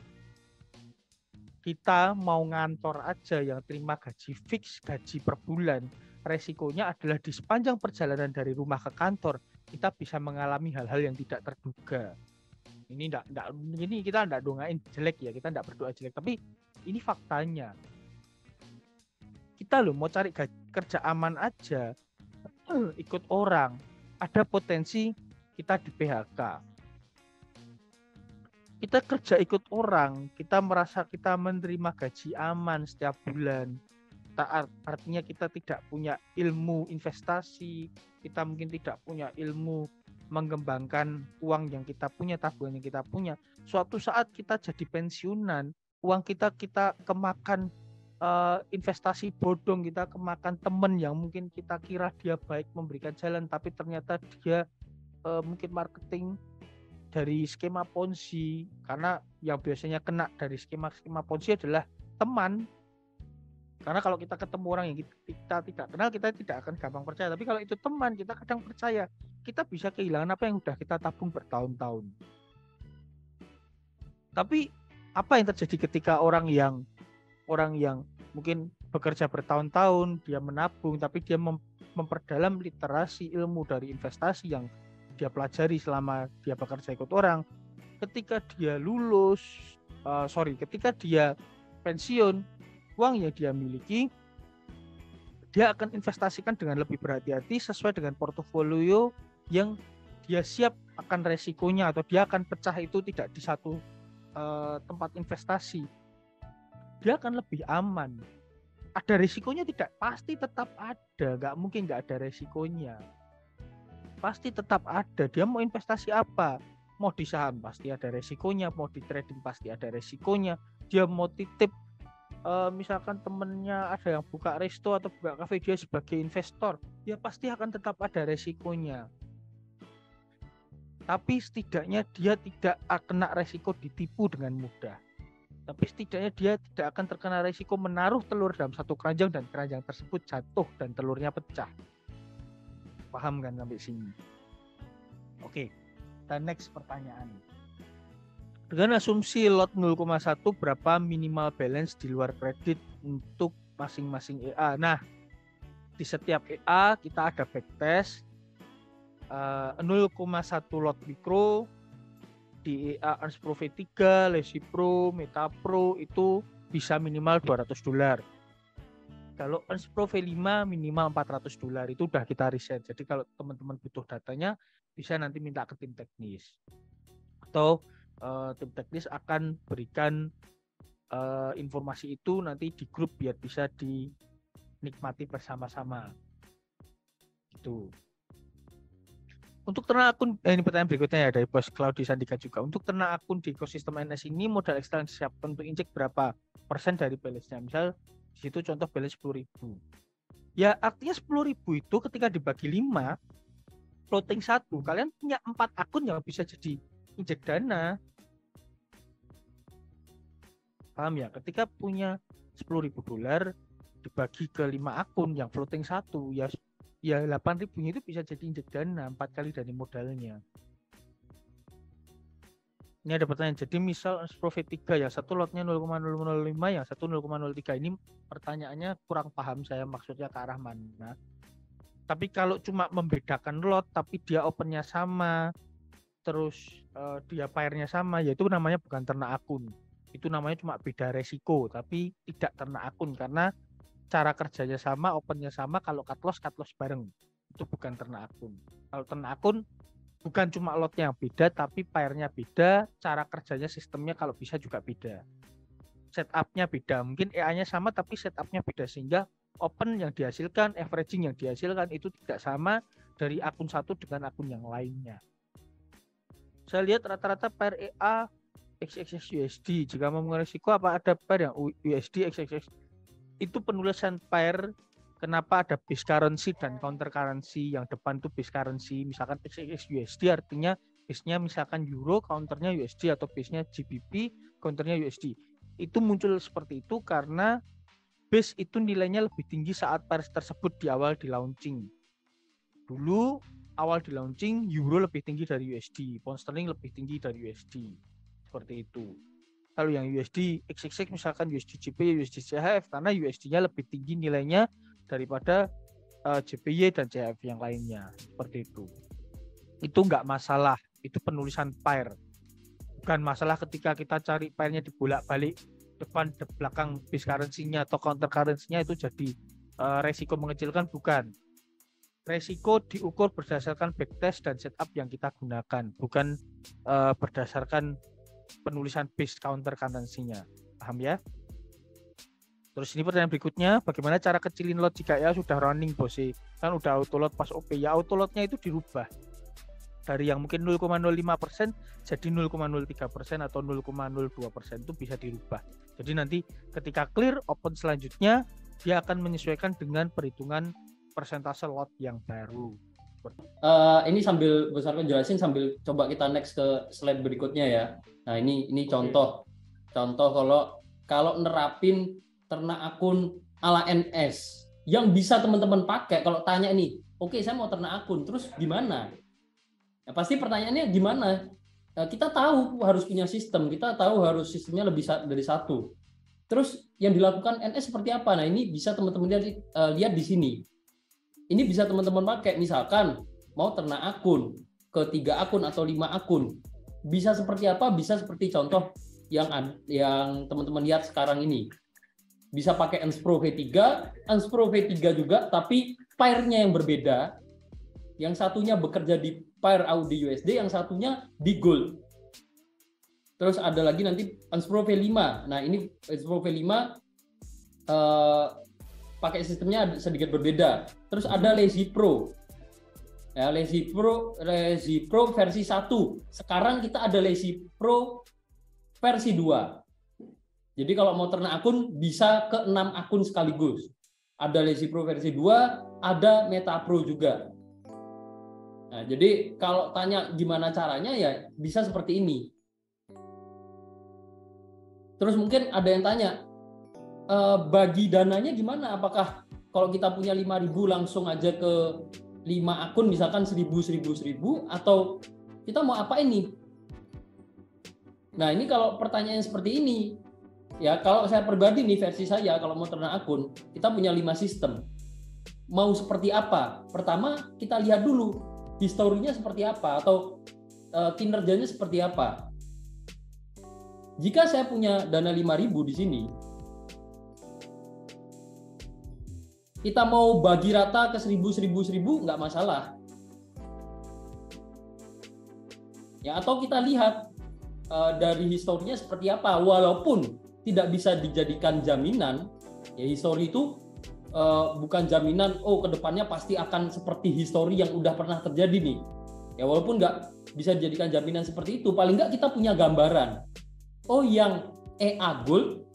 Kita mau ngantor aja yang terima gaji fix, gaji per bulan, resikonya adalah di sepanjang perjalanan dari rumah ke kantor kita bisa mengalami hal-hal yang tidak terduga. Ini kita enggak doain jelek ya, kita enggak berdoa jelek, tapi ini faktanya. Kita loh mau cari kerja aman aja, ikut orang, ada potensi kita di PHK. Kita kerja ikut orang, kita merasa kita menerima gaji aman setiap bulan. Artinya kita tidak punya ilmu investasi, kita mungkin tidak punya ilmu mengembangkan uang yang kita punya, tabungan yang kita punya. Suatu saat kita jadi pensiunan, uang kita kemakan investasi bodong, kita kemakan teman yang mungkin kita kira dia baik memberikan jalan, tapi ternyata dia mungkin marketing dari skema Ponzi, karena yang biasanya kena dari skema Ponzi adalah teman. Karena kalau kita ketemu orang yang kita tidak kenal, kita tidak akan gampang percaya. Tapi kalau itu teman, kita kadang percaya. Kita bisa kehilangan apa yang sudah kita tabung bertahun-tahun. Tapi apa yang terjadi ketika orang yang mungkin bekerja bertahun-tahun, dia menabung, tapi dia memperdalam literasi ilmu dari investasi yang dia pelajari selama dia bekerja ikut orang. Ketika dia ketika dia pensiun, uang yang dia miliki dia akan investasikan dengan lebih berhati-hati sesuai dengan portofolio yang dia siap akan resikonya, atau dia akan pecah itu tidak di satu tempat investasi. Dia akan lebih aman. Ada risikonya tidak? Pasti tetap ada, nggak mungkin nggak ada risikonya. Pasti tetap ada. Dia mau investasi apa? Mau di saham pasti ada risikonya, mau di trading pasti ada risikonya. Dia mau titip misalkan temennya ada yang buka resto atau buka kafe, dia sebagai investor, ya pasti akan tetap ada resikonya. Tapi setidaknya dia tidak kena resiko ditipu dengan mudah. Tapi setidaknya dia tidak akan terkena resiko menaruh telur dalam satu keranjang dan keranjang tersebut jatuh dan telurnya pecah. Paham kan sampai sini? Oke, kita next pertanyaan. Dengan asumsi lot 0,1, berapa minimal balance di luar kredit untuk masing-masing EA? Nah, di setiap EA kita ada backtest 0,1 lot mikro, di EA Earns Pro V3, Lazy Pro, Meta Pro itu bisa minimal $200. Kalau Earns Pro V5 minimal $400, itu udah kita riset. Jadi kalau teman-teman butuh datanya bisa nanti minta ke tim teknis. Atau tim teknis akan berikan informasi itu nanti di grup biar bisa dinikmati bersama-sama. Gitu. Untuk ternak akun, ini pertanyaan berikutnya ya dari Bos Claudi Sandika juga. Untuk ternak akun di ekosistem NS ini modal ekstra yang disiapkan untuk injek berapa persen dari balance-nya? Misal di situ contoh balance 10.000. Ya artinya 10.000 itu ketika dibagi 5 floating 1, kalian punya 4 akun yang bisa jadi injek dana. Paham ya? Ketika punya $10.000 dibagi ke 5 akun yang floating 1, ya 8.000 itu bisa jadi injek dana 4 kali dari modalnya. Ini ada pertanyaan. Jadi misal profit 3 yang satu lotnya 0,005, yang satu 0,03. Ini pertanyaannya kurang paham saya maksudnya ke arah mana. Tapi kalau cuma membedakan lot tapi dia opennya sama, terus dia pairnya sama, ya itu namanya bukan ternak akun. Itu namanya cuma beda resiko tapi tidak ternak akun karena cara kerjanya sama, opennya sama, kalau cut loss bareng. Itu bukan ternak akun. Kalau ternak akun bukan cuma lotnya yang beda, tapi pairnya beda, cara kerjanya sistemnya kalau bisa juga beda. Setupnya beda, mungkin EA-nya sama tapi setupnya beda, sehingga open yang dihasilkan, averaging yang dihasilkan itu tidak sama dari akun satu dengan akun yang lainnya. Saya lihat rata-rata pair EA XXX USD. Jika mau mengeresiko apa ada pair yang USD XXX? Itu penulisan pair, kenapa ada base currency dan counter currency, yang depan itu base currency, misalkan XXX USD artinya base-nya misalkan euro, counternya USD, atau base-nya GBP, counternya USD. Itu muncul seperti itu karena base itu nilainya lebih tinggi saat pair tersebut di awal di launching. Dulu awal di launching euro lebih tinggi dari USD, pound sterling lebih tinggi dari USD. Seperti itu. Kalau yang USD XXX misalkan USD JPY, USD CHF, karena USD-nya lebih tinggi nilainya daripada JPY dan CHF yang lainnya. Seperti itu. Itu enggak masalah, itu penulisan pair. Bukan masalah ketika kita cari pairnya dibolak-balik depan belakang base currency-nya atau counter currency-nya itu jadi resiko mengecilkan, bukan. Resiko diukur berdasarkan backtest dan setup yang kita gunakan, bukan berdasarkan penulisan base counter currency-nya. Paham ya? Terus ini pertanyaan berikutnya, bagaimana cara kecilin lot jika ya sudah running bos? Kan udah auto lot pas OP, ya auto lotnya itu dirubah dari yang mungkin 0,05% jadi 0,03% atau 0,02% itu bisa dirubah. Jadi nanti ketika clear open selanjutnya dia akan menyesuaikan dengan perhitungan persentase lot yang baru. Ini sambil besar jelasin sambil coba kita next ke slide berikutnya ya. Nah ini contoh kalau nerapin ternak akun ala NS yang bisa teman-teman pakai. Kalau tanya nih, oke, saya mau ternak akun, terus gimana? Ya, pasti pertanyaannya gimana? Kita tahu harus punya sistem, kita tahu harus sistemnya lebih dari satu. Terus yang dilakukan NS seperti apa? Nah ini bisa teman-teman lihat di sini. Ini bisa teman-teman pakai, misalkan mau ternak akun ke 3 akun atau 5 akun. Bisa seperti apa? Bisa seperti contoh yang teman-teman lihat sekarang ini. Bisa pakai Unspro V3 juga, tapi pairnya yang berbeda. Yang satunya bekerja di pair AUD USD, yang satunya di gold. Terus ada lagi nanti Unspro V5. Nah ini Unspro V5 pakai sistemnya sedikit berbeda. Terus ada Lazy Pro. Ya, Lazy Pro versi 1. Sekarang kita ada Lazy Pro versi 2. Jadi kalau mau ternak akun bisa ke 6 akun sekaligus. Ada Lazy Pro versi 2, ada Meta Pro juga. Nah, jadi kalau tanya gimana caranya ya bisa seperti ini. Terus mungkin ada yang tanya, bagi dananya gimana? Apakah kalau kita punya 5.000 langsung aja ke 5 akun misalkan 1.000 atau kita mau apa ini? Nah ini kalau pertanyaan seperti ini, ya kalau saya pribadi nih versi saya kalau mau ternak akun, kita punya 5 sistem. Mau seperti apa? Pertama kita lihat dulu historinya seperti apa atau kinerjanya seperti apa. Jika saya punya dana 5.000 di sini, kita mau bagi rata ke 1.000 nggak masalah. Ya atau kita lihat dari historinya seperti apa. Walaupun tidak bisa dijadikan jaminan. Ya histori itu bukan jaminan kedepannya pasti akan seperti histori yang udah pernah terjadi nih. Ya walaupun nggak bisa dijadikan jaminan seperti itu, paling nggak kita punya gambaran. Yang EA Gold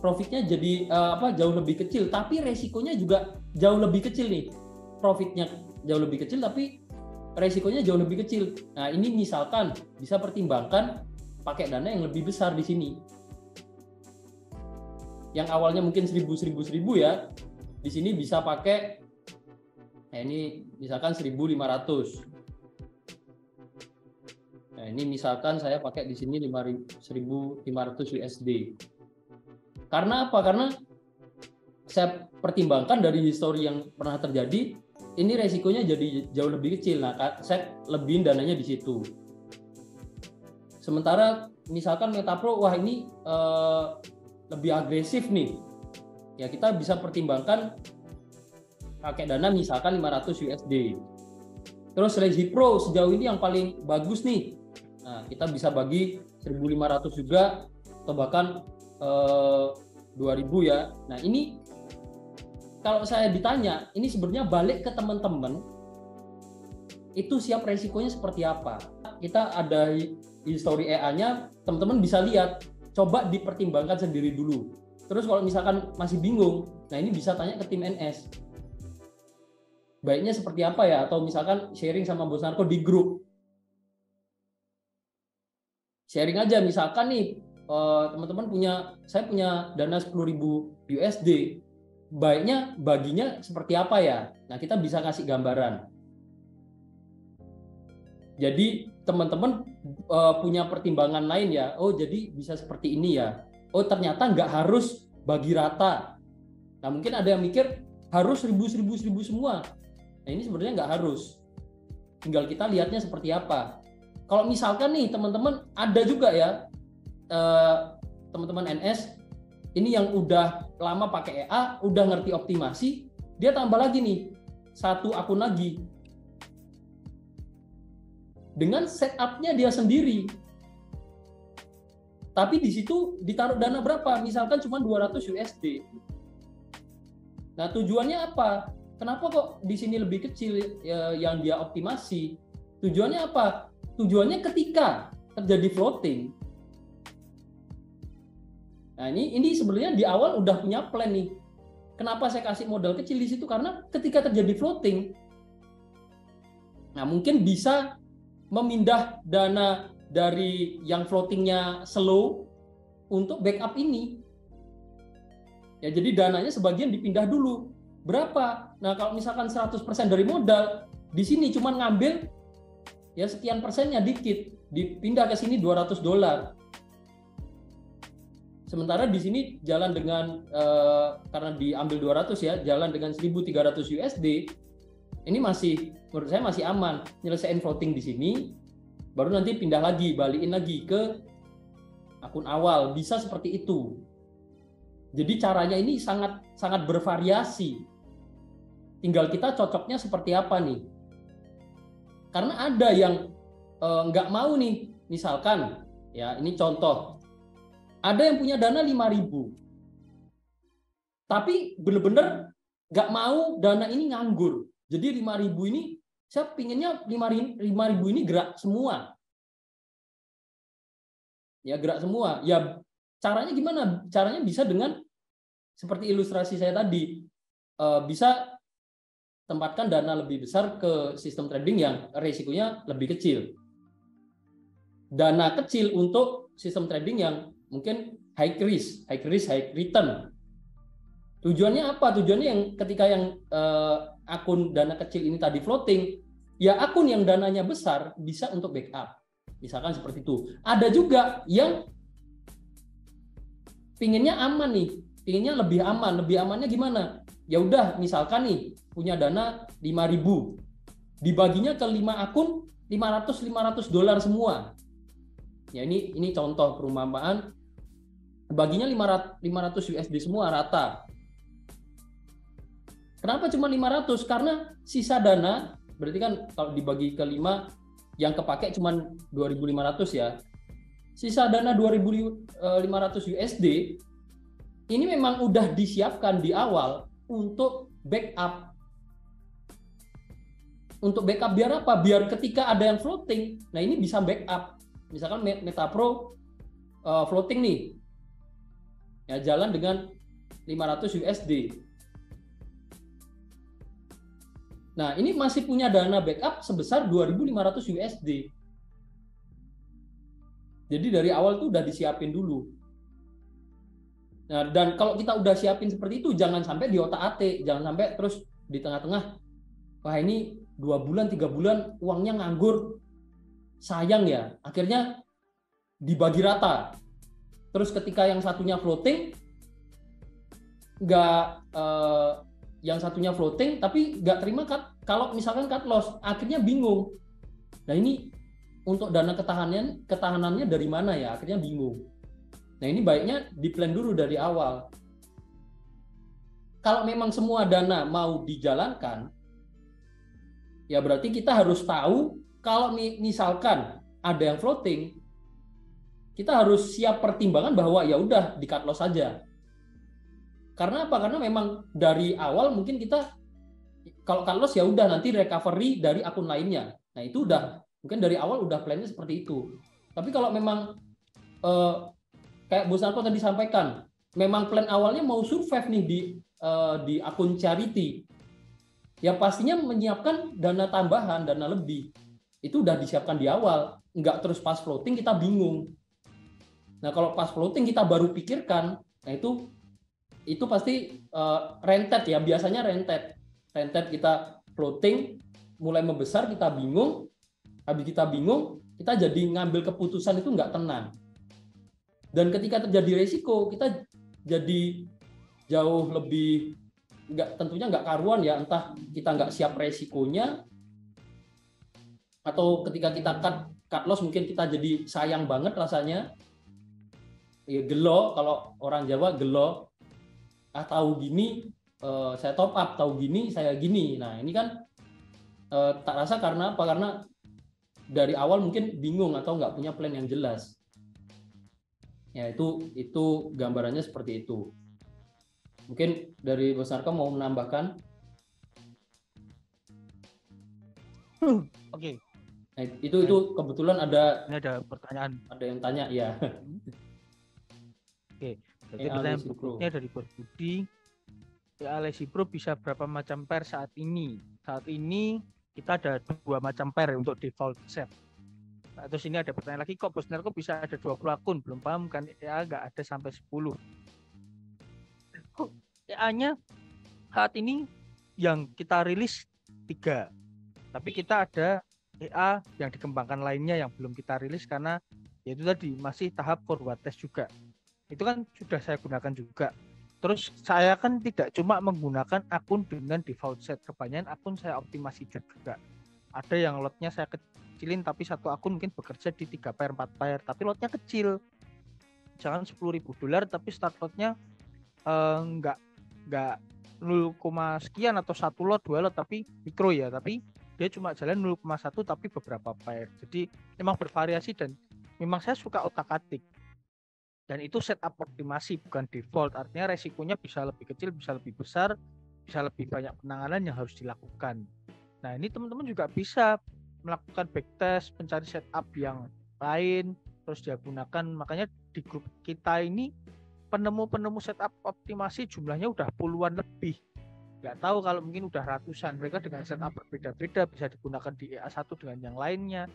profitnya jadi jauh lebih kecil, tapi resikonya juga jauh lebih kecil nih. Profitnya jauh lebih kecil, tapi resikonya jauh lebih kecil. Nah ini misalkan bisa pertimbangkan pakai dana yang lebih besar di sini. Yang awalnya mungkin 1.000 ya, di sini bisa pakai, ini misalkan 1.500. Nah ini misalkan saya pakai di sini 1.500 USD. Karena apa? Karena saya pertimbangkan dari histori yang pernah terjadi, ini resikonya jadi jauh lebih kecil. Nah saya lebihin dananya di situ. Sementara misalkan Metapro, wah ini lebih agresif nih, ya kita bisa pertimbangkan pakai dana misalkan 500 USD. Terus Resipro sejauh ini yang paling bagus nih, nah kita bisa bagi 1.500 juga atau bahkan 2.000 ya. Nah ini kalau saya ditanya, ini sebenarnya balik ke teman-teman, itu siap resikonya seperti apa. Kita ada history EA-nya, teman-teman bisa lihat. Coba dipertimbangkan sendiri dulu. Terus kalau misalkan masih bingung, nah ini bisa tanya ke tim NS. Baiknya seperti apa ya? Atau misalkan sharing sama Bos Narko di grup. Sharing aja, misalkan nih teman-teman saya punya dana 10.000 USD. Baiknya baginya seperti apa ya? Nah kita bisa kasih gambaran. Jadi teman-teman punya pertimbangan lain ya. Jadi bisa seperti ini ya. Ternyata nggak harus bagi rata. Nah mungkin ada yang mikir harus 1.000 semua. Nah ini sebenarnya nggak harus. Tinggal kita lihatnya seperti apa. Kalau misalkan nih teman-teman ada juga ya teman-teman NS ini yang udah lama pakai EA, udah ngerti optimasi, dia tambah lagi nih satu akun lagi. Dengan setup-nya dia sendiri. Tapi di situ ditaruh dana berapa? Misalkan cuma 200 USD. Nah, tujuannya apa? Kenapa kok di sini lebih kecil yang dia optimasi? Tujuannya apa? Tujuannya ketika terjadi floating. Nah, ini sebenarnya di awal udah punya plan nih. Kenapa saya kasih modal kecil di situ? Karena ketika terjadi floating, nah mungkin bisa memindah dana dari yang floatingnya slow untuk backup ini. Ya, jadi dananya sebagian dipindah dulu. Berapa? Nah, kalau misalkan 100% dari modal, di sini cuma ngambil ya sekian persennya dikit, dipindah ke sini $200. Sementara di sini jalan dengan karena diambil 200 ya, jalan dengan 1.300 USD. Ini masih, menurut saya masih aman. Nyelesain floating di sini, baru nanti pindah lagi, balikin lagi ke akun awal. Bisa seperti itu. Jadi caranya ini sangat sangat bervariasi. Tinggal kita cocoknya seperti apa nih. Karena ada yang nggak mau nih, misalkan, ya ini contoh. Ada yang punya dana 5.000. Tapi bener-bener nggak mau dana ini nganggur. Jadi 5.000 ini, saya pinginnya 5.000 ini gerak semua. Ya gerak semua. Ya caranya gimana? Caranya bisa dengan seperti ilustrasi saya tadi. Bisa tempatkan dana lebih besar ke sistem trading yang risikonya lebih kecil. Dana kecil untuk sistem trading yang mungkin high risk, high return. Tujuannya apa? Tujuannya yang ketika yang akun dana kecil ini tadi floating, ya akun yang dananya besar bisa untuk backup. Misalkan seperti itu. Ada juga yang pinginnya aman nih, pinginnya lebih aman. Lebih amannya gimana? Ya udah, misalkan nih punya dana 5.000, dibaginya ke 5 akun, $500 semua. Ya ini contoh perumpamaan. Baginya 500 USD semua rata. Kenapa cuma 500? Karena sisa dana, berarti kan kalau dibagi ke 5, yang kepake cuma 2.500 ya. sisa dana 2.500 USD ini memang udah disiapkan di awal untuk backup. Untuk backup biar apa? Biar ketika ada yang floating, nah ini bisa backup. Misalkan MetaPro floating nih, ya jalan dengan 500 USD. Nah ini masih punya dana backup sebesar 2.500 USD. Jadi dari awal tuh udah disiapin dulu. Nah dan kalau kita udah siapin seperti itu, jangan sampai di otak-atik, jangan sampai terus di tengah-tengah, wah ini 2 bulan, 3 bulan uangnya nganggur, sayang ya. Akhirnya dibagi rata. Terus ketika yang satunya floating, yang satunya floating tapi nggak terima kalau misalkan cut loss, akhirnya bingung. Nah ini untuk dana ketahanannya dari mana ya? Akhirnya bingung. Nah ini baiknya di-plan dulu dari awal. Kalau memang semua dana mau dijalankan, ya berarti kita harus tahu kalau misalkan ada yang floating, kita harus siap pertimbangan bahwa ya udah di cut loss saja. Karena apa? Karena memang dari awal mungkin kita kalau cut loss ya udah nanti recovery dari akun lainnya. Nah itu udah mungkin dari awal udah plannya seperti itu. Tapi kalau memang kayak Bos Narko tadi sampaikan, memang plan awalnya mau survive nih di akun charity, ya pastinya menyiapkan dana tambahan, dana lebih. Itu udah disiapkan di awal, nggak terus pas floating kita bingung. Nah kalau pas floating kita baru pikirkan, nah itu pasti rentet ya, biasanya rentet kita floating, mulai membesar kita bingung, habis kita bingung, kita jadi ngambil keputusan itu nggak tenang. Dan ketika terjadi resiko, kita jadi jauh lebih tentunya nggak karuan ya, entah kita nggak siap resikonya, atau ketika kita cut loss mungkin kita jadi sayang banget rasanya, ya gelo, kalau orang Jawa gelo, tahu gini saya top up, tahu gini saya gini. Nah ini kan tak rasa karena apa? Karena dari awal mungkin bingung atau nggak punya plan yang jelas. Ya itu gambarannya seperti itu. Mungkin dari Bos Narko mau menambahkan? Oke. Nah, itu kebetulan ini ada pertanyaan. Ada yang tanya ya. Oke. Jadi pertanyaan berikutnya dari Bos Budi. Alesi Pro bisa berapa macam pair saat ini? Saat ini kita ada 2 macam pair untuk default set. Nah, terus ini ada pertanyaan lagi, kok Bos Narko bisa ada 20 akun? Belum paham kan? Ya nggak ada sampai 10. EA-nya saat ini yang kita rilis 3, tapi kita ada EA yang dikembangkan lainnya yang belum kita rilis karena yaitu tadi masih tahap forward test juga. Itu kan sudah saya gunakan juga. Terus saya kan tidak cuma menggunakan akun dengan default set, kebanyakan akun saya optimasi juga. Ada yang lotnya saya kecilin, tapi satu akun mungkin bekerja di 3 pair 4 pair, tapi lotnya kecil. Jangan $10.000 tapi start lotnya enggak 0, sekian atau 1 lot 2 lot tapi mikro ya, tapi dia cuma jalan 0,1 tapi beberapa pair. Jadi memang bervariasi dan memang saya suka otak-atik. Dan itu setup optimasi bukan default, artinya resikonya bisa lebih kecil, bisa lebih besar, bisa lebih banyak penanganan yang harus dilakukan. Nah ini teman-teman juga bisa melakukan backtest, mencari setup yang lain, terus dia gunakan. Makanya di grup kita ini penemu setup optimasi jumlahnya udah puluhan lebih. Nggak tahu kalau mungkin udah ratusan. Mereka dengan setup berbeda-beda, bisa digunakan di EA1 dengan yang lainnya.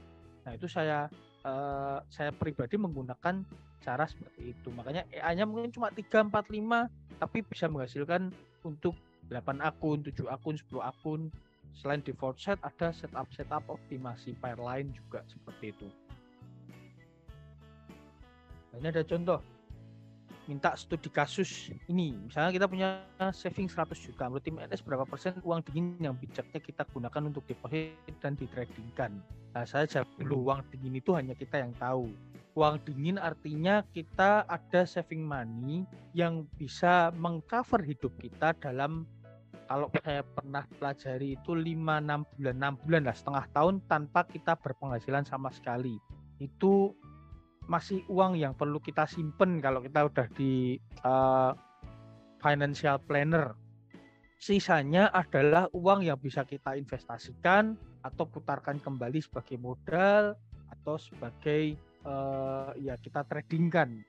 Nah itu saya pribadi menggunakan cara seperti itu. Makanya EA-nya mungkin cuma 3, 4, 5, tapi bisa menghasilkan untuk 8 akun, 7 akun, 10 akun. Selain default set, ada setup optimasi pair lain juga seperti itu. Ini ada contoh. Minta studi kasus ini. Misalnya kita punya saving 100 juta. Menurut tim NS berapa persen uang dingin yang bijaknya kita gunakan untuk deposit dan ditradingkan? Nah, saya jawab dulu, uang dingin itu hanya kita yang tahu. Uang dingin artinya kita ada saving money yang bisa mengcover hidup kita dalam, kalau saya pernah pelajari itu 5-6 bulan lah, setengah tahun tanpa kita berpenghasilan sama sekali. Itu masih uang yang perlu kita simpen kalau kita udah di financial planner. Sisanya adalah uang yang bisa kita investasikan atau putarkan kembali sebagai modal atau sebagai ya kita tradingkan.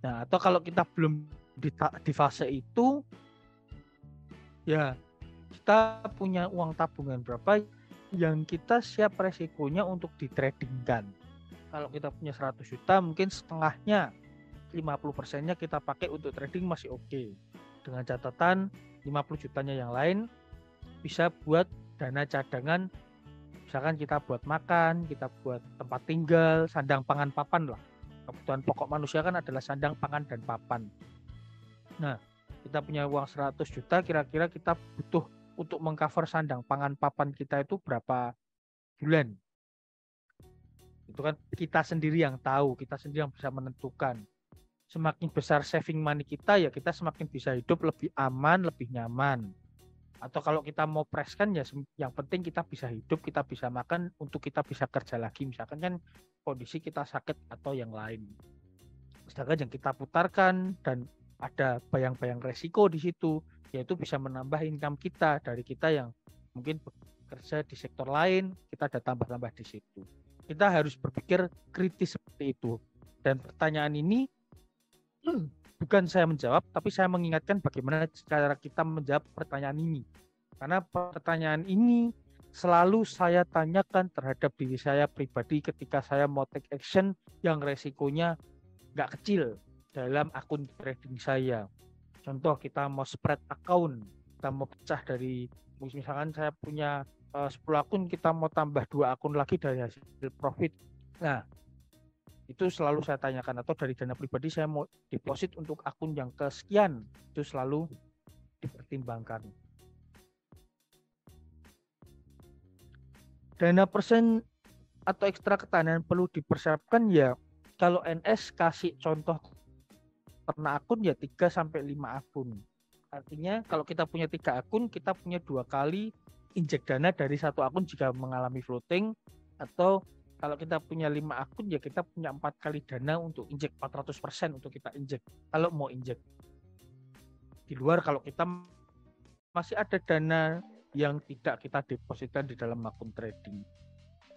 Nah, atau kalau kita belum di fase itu, ya kita punya uang tabungan berapa yang kita siap resikonya untuk ditradingkan. Kalau kita punya 100 juta, mungkin setengahnya 50%-nya kita pakai untuk trading masih oke. Dengan catatan 50 jutanya yang lain bisa buat dana cadangan, misalkan kita buat makan, kita buat tempat tinggal, sandang pangan papan lah. Kebutuhan pokok manusia kan adalah sandang pangan dan papan. Nah, kita punya uang 100 juta, kira-kira kita butuh untuk mengcover sandang pangan papan kita itu berapa bulan? Itu kan kita sendiri yang tahu, kita sendiri yang bisa menentukan. Semakin besar saving money kita, ya kita semakin bisa hidup lebih aman, lebih nyaman. Atau kalau kita mau press kan ya yang penting kita bisa hidup, kita bisa makan, untuk kita bisa kerja lagi. Misalkan kan kondisi kita sakit atau yang lain. Sedangkan yang kita putarkan dan ada bayang-bayang resiko di situ, yaitu bisa menambah income kita dari kita yang mungkin bekerja di sektor lain, kita ada tambah-tambah di situ. Kita harus berpikir kritis seperti itu. Dan pertanyaan ini bukan saya menjawab, tapi saya mengingatkan bagaimana cara kita menjawab pertanyaan ini. Karena pertanyaan ini selalu saya tanyakan terhadap diri saya pribadi ketika saya mau take action yang resikonya nggak kecil dalam akun trading saya. Contoh, kita mau spread account, kita mau pecah dari, misalkan saya punya 10 akun, kita mau tambah 2 akun lagi dari hasil profit. Nah, itu selalu saya tanyakan. Atau dari dana pribadi saya mau deposit untuk akun yang kesekian, itu selalu dipertimbangkan. Dana persen atau ekstra ketahanan perlu dipersiapkan ya. Kalau NS kasih contoh per akun ya 3-5 akun. Artinya kalau kita punya 3 akun, kita punya 2 kali injek dana dari 1 akun jika mengalami floating, atau kalau kita punya 5 akun ya kita punya 4 kali dana untuk injek 400% untuk kita injek kalau mau injek. Di luar kalau kita masih ada dana yang tidak kita depositkan di dalam akun trading.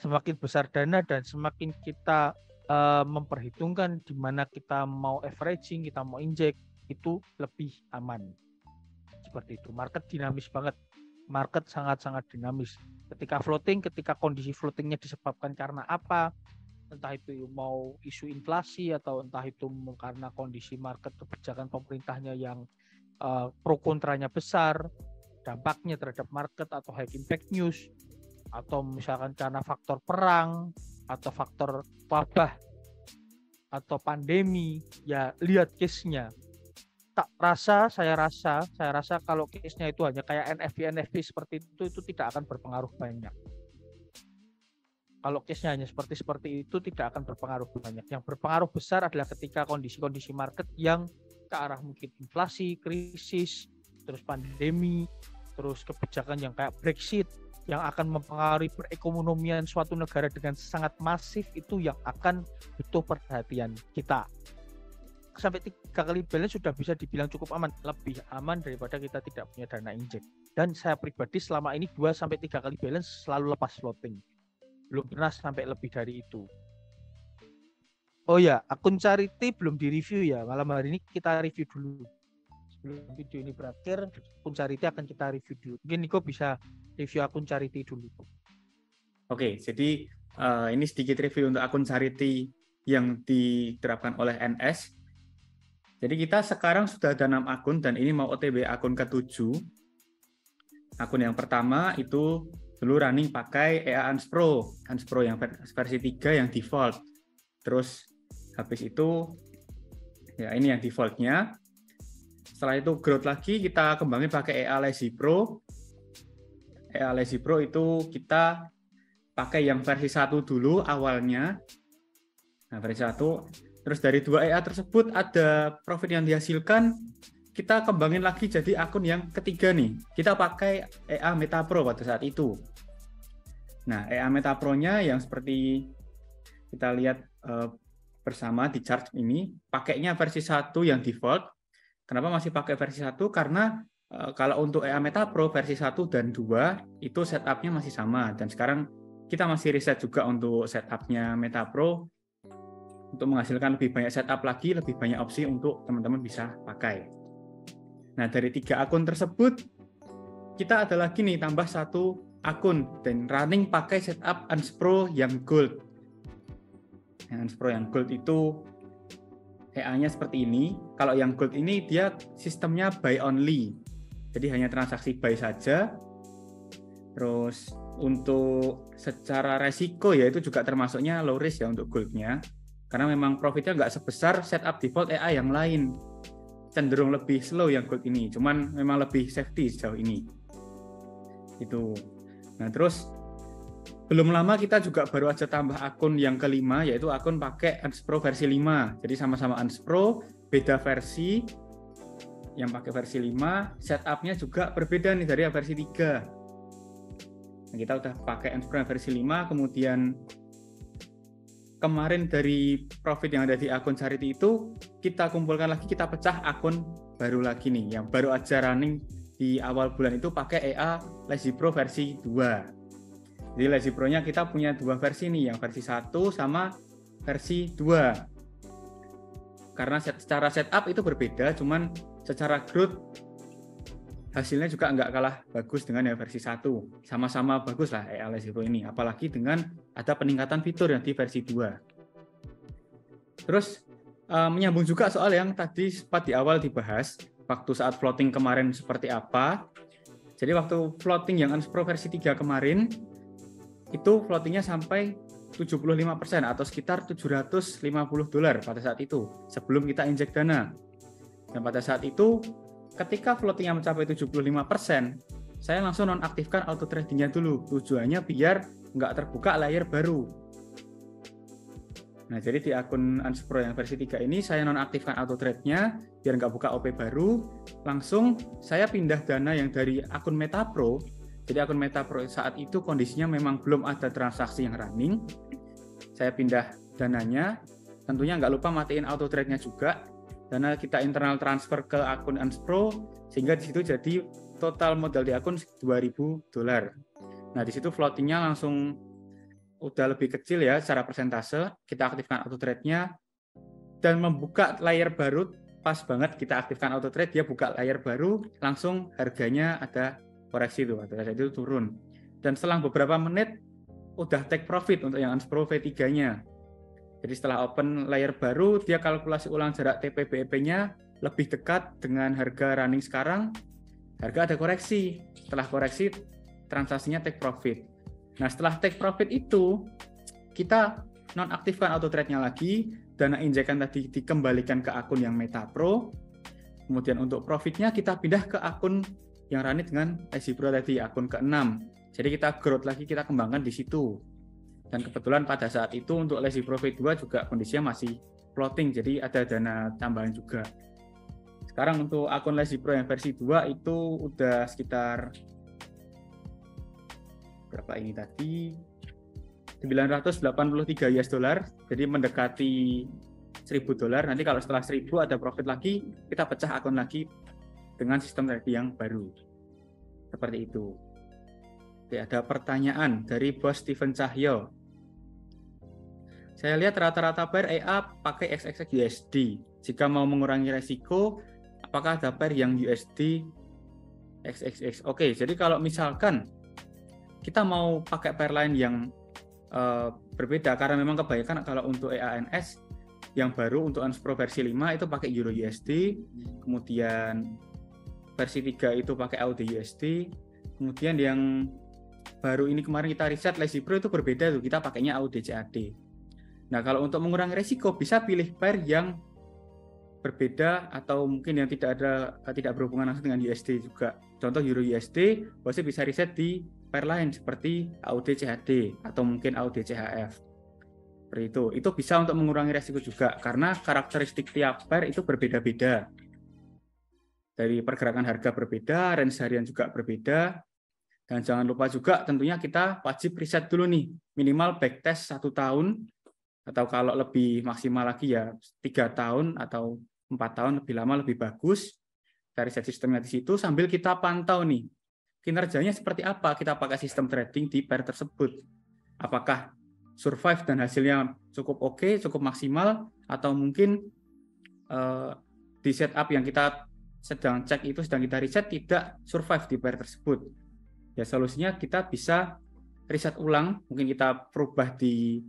Semakin besar dana dan semakin kita memperhitungkan di mana kita mau averaging, kita mau injek, itu lebih aman. Seperti itu. Market dinamis banget. Market sangat-sangat dinamis. Ketika floating, ketika kondisi floatingnya disebabkan karena apa, entah itu mau isu inflasi atau entah itu karena kondisi market kebijakan pemerintahnya yang pro kontranya besar, dampaknya terhadap market atau high impact news, atau misalkan karena faktor perang atau faktor wabah atau pandemi, ya lihat case-nya. Saya rasa kalau case-nya itu hanya kayak NFP seperti itu tidak akan berpengaruh banyak. Kalau case-nya hanya seperti itu tidak akan berpengaruh banyak. Yang berpengaruh besar adalah ketika kondisi-kondisi market yang ke arah mungkin inflasi, krisis, terus pandemi, terus kebijakan yang kayak Brexit yang akan mempengaruhi perekonomian suatu negara dengan sangat masif, itu yang akan butuh perhatian kita. Sampai 3 kali balance sudah bisa dibilang cukup aman, lebih aman daripada kita tidak punya dana injek. Dan saya pribadi selama ini 2-3 kali balance selalu lepas floating, belum pernah sampai lebih dari itu. Oh ya, akun Charity belum direview ya, malam hari ini kita review dulu. Sebelum video ini berakhir, akun Charity akan kita review dulu. Mungkin Niko bisa review akun Charity dulu. Oke, jadi ini sedikit review untuk akun Charity yang diterapkan oleh NS. Jadi kita sekarang sudah ada 6 akun dan ini mau OTW akun ke-7. Akun yang pertama itu dulu running pakai EA Ans Pro yang versi 3 yang default. Terus habis itu ya ini yang defaultnya. Setelah itu growth lagi kita kembangin pakai EA Lazy Pro. EA Lazy Pro itu kita pakai yang versi 1 dulu awalnya. Nah, versi 1. Terus dari 2 EA tersebut ada profit yang dihasilkan, kita kembangin lagi jadi akun yang ketiga nih. Kita pakai EA Meta Pro pada saat itu. Nah, EA Meta Pro-nya yang seperti kita lihat bersama di chart ini, pakainya versi 1 yang default. Kenapa masih pakai versi 1? Karena kalau untuk EA Meta Pro versi 1 dan 2 itu setupnya masih sama. Dan sekarang kita masih riset juga untuk setupnya Meta Pro untuk menghasilkan lebih banyak setup lagi, lebih banyak opsi untuk teman-teman bisa pakai. Nah, dari 3 akun tersebut, kita ada lagi nih tambah 1 akun dan running pakai setup Unspro yang gold. Yang Unspro yang gold itu EA-nya seperti ini. Kalau yang gold ini dia sistemnya buy only. Jadi hanya transaksi buy saja. Terus untuk secara resiko ya itu juga termasuknya low risk ya untuk goldnya. Karena memang profitnya nggak sebesar setup default EA yang lain. Cenderung lebih slow yang gold ini. Cuman memang lebih safety sejauh ini. Itu. Nah, terus belum lama kita juga baru aja tambah akun yang kelima, yaitu akun pakai Unspro versi 5. Jadi sama-sama Unspro, beda versi. Yang pakai versi 5, setupnya juga berbeda nih dari versi 3. Nah, kita udah pakai Unspro versi 5, kemudian kemarin dari profit yang ada di akun charity itu, kita kumpulkan lagi, kita pecah akun baru lagi nih, yang baru aja running di awal bulan itu pakai EA Lazy Pro versi 2. Jadi Lazy Pro-nya kita punya 2 versi nih, yang versi 1 sama versi 2. Karena secara setup itu berbeda, cuman secara growth hasilnya juga nggak kalah bagus dengan yang versi 1. Sama-sama bagus lah EA Lazy Pro ini, apalagi dengan ada peningkatan fitur yang di versi 2. Terus menyambung juga soal yang tadi sempat di awal dibahas, waktu saat floating kemarin seperti apa. Jadi waktu floating yang Unspro versi 3 kemarin, itu floatingnya sampai 75% atau sekitar $750 pada saat itu, sebelum kita injek dana. Dan pada saat itu, ketika floatingnya mencapai 75%, saya langsung nonaktifkan auto tradingnya dulu. Tujuannya biar nggak terbuka layer baru. Nah, jadi di akun Unspro yang versi 3 ini, saya nonaktifkan auto trade-nya, biar nggak buka OP baru. Langsung saya pindah dana yang dari akun Meta Pro. Jadi akun Meta Pro saat itu kondisinya memang belum ada transaksi yang running. Saya pindah dananya, tentunya nggak lupa matiin auto trade-nya juga. Dana kita internal transfer ke akun Unspro, sehingga di situ jadi total modal di akun $2.000. Nah, di situ floating-nya langsung udah lebih kecil ya secara persentase. Kita aktifkan auto trade-nya dan membuka layar baru. Pas banget kita aktifkan auto trade, dia buka layar baru, langsung harganya ada koreksi tuh, pada saat itu turun. Dan setelah beberapa menit udah take profit untuk yang Unspro V3-nya. Jadi setelah open layar baru, dia kalkulasi ulang jarak TP/BEP-nya lebih dekat dengan harga running sekarang. Harga ada koreksi. Setelah koreksi, transaksinya take profit. Nah, setelah take profit itu, kita nonaktifkan auto trade-nya lagi, dana injekan tadi dikembalikan ke akun yang Meta Pro. Kemudian untuk profitnya kita pindah ke akun yang running dengan Lazy Pro tadi, akun ke-6. Jadi kita growth lagi, kita kembangkan di situ. Dan kebetulan pada saat itu untuk Lazy Pro V2 juga kondisinya masih floating, jadi ada dana tambahan juga. Sekarang untuk akun Lazy Pro yang versi 2 itu udah sekitar berapa ini tadi? $983, jadi mendekati $1.000. Nanti kalau setelah 1.000 ada profit lagi, kita pecah akun lagi dengan sistem tadi yang baru. Seperti itu. Oke, ada pertanyaan dari Bos Steven Cahyo. Saya lihat rata-rata pair EA pakai XXX USD. Jika mau mengurangi resiko, apakah ada pair yang USD XXX? Oke, jadi kalau misalkan kita mau pakai pair lain yang berbeda, karena memang kebanyakan kalau untuk EANS yang baru untuk Unspro versi 5 itu pakai Euro USD, kemudian versi 3 itu pakai AUD USD, kemudian yang baru ini kemarin kita riset Lazy Pro itu berbeda tuh, kita pakainya AUD CAD. Nah, kalau untuk mengurangi resiko bisa pilih pair yang berbeda atau mungkin yang tidak berhubungan langsung dengan USD juga. Contoh Euro USD, Bosnya bisa riset di pair lain seperti AUD CHD atau mungkin AUD CHF. Seperti itu. Itu bisa untuk mengurangi resiko juga karena karakteristik tiap pair itu berbeda-beda. Dari pergerakan harga berbeda, range harian juga berbeda. Dan jangan lupa juga tentunya kita wajib riset dulu nih, minimal backtest 1 tahun atau kalau lebih maksimal lagi ya 3 tahun atau 4 tahun lebih lama lebih bagus. Kita riset sistemnya di situ sambil kita pantau nih kinerjanya seperti apa kita pakai sistem trading di pair tersebut. Apakah survive dan hasilnya cukup oke, cukup maksimal, atau mungkin di setup yang kita sedang cek itu, sedang kita riset tidak survive di pair tersebut. Ya solusinya kita bisa riset ulang, mungkin kita perubah di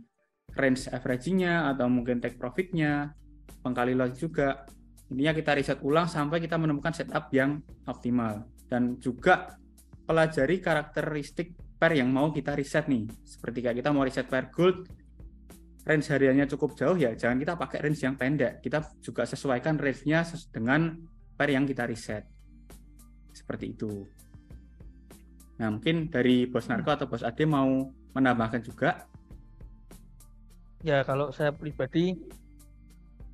range averaging-nya atau mungkin take profit-nya, pengkali loss juga. Intinya kita riset ulang sampai kita menemukan setup yang optimal. Dan juga pelajari karakteristik pair yang mau kita riset nih. Seperti kayak kita mau riset pair gold, range hariannya cukup jauh ya, jangan kita pakai range yang pendek. Kita juga sesuaikan range-nya dengan pair yang kita riset. Seperti itu. Nah, mungkin dari Bos Narko atau Bos Ade mau menambahkan juga. Ya, kalau saya pribadi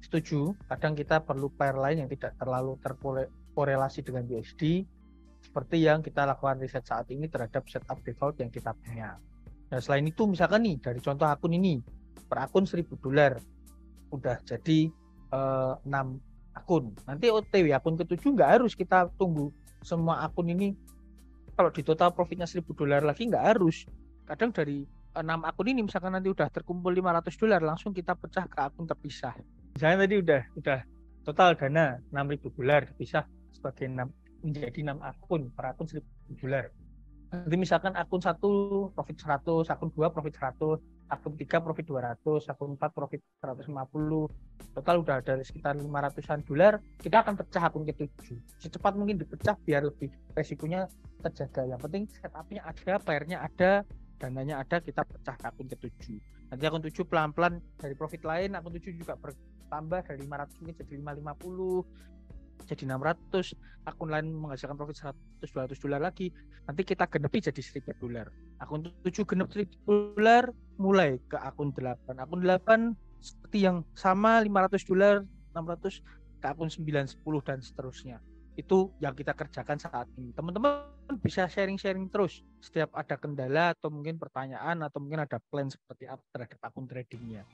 setuju, kadang kita perlu pair lain yang tidak terlalu terkorelasi dengan USD, seperti yang kita lakukan riset saat ini terhadap setup default yang kita punya. Nah, selain itu misalkan nih, dari contoh akun ini, per akun $1.000, udah jadi 6 akun. Nanti OTW akun ke-7 nggak harus kita tunggu semua akun ini. Kalau di total profitnya $1.000 lagi nggak harus. Kadang dari 6 akun ini misalkan nanti udah terkumpul $500, langsung kita pecah ke akun terpisah. Misalnya tadi udah total dana $6.000 dipisah sebagai menjadi 6 akun, per akun $1.000. Nanti misalkan akun 1 profit 100, akun 2 profit 100, akun 3 profit 200, akun 4 profit 150. Total udah ada sekitar $500-an, kita akan pecah akun ke-7. Secepat mungkin dipecah biar lebih resikonya terjaga. Yang penting setupnya ada, pairnya ada, dananya ada, kita pecah ke akun ke-7. Nanti akun 7 pelan-pelan dari profit lain, akun 7 juga bertambah dari 500 mungkin jadi $550, jadi 600, akun lain menghasilkan profit $100-200 lagi, nanti kita genepi jadi $1.000. Akun 7 genep $1.000, mulai ke akun 8. Akun 8 seperti yang sama $500, 600 ke akun 9, 10 dan seterusnya. Itu yang kita kerjakan saat ini. Teman-teman bisa sharing-sharing terus setiap ada kendala atau mungkin pertanyaan atau mungkin ada plan seperti apa terhadap akun tradingnya.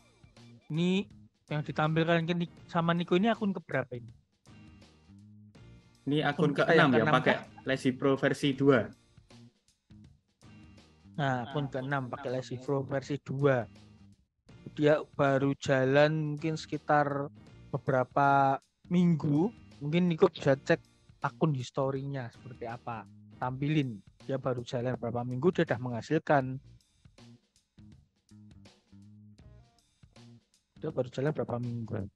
Ini yang ditampilkan sama Niko ini akun keberapa ini? Ini akun ke-6 ya, pakai Lazy Pro versi 2. Nah, akun ke-6 pakai Lazy Pro versi 2. Dia baru jalan mungkin sekitar beberapa minggu. Mungkin Niko bisa cek akun historinya seperti apa. Tampilin, dia baru jalan berapa minggu, dia sudah menghasilkan. Dia baru jalan berapa minggu.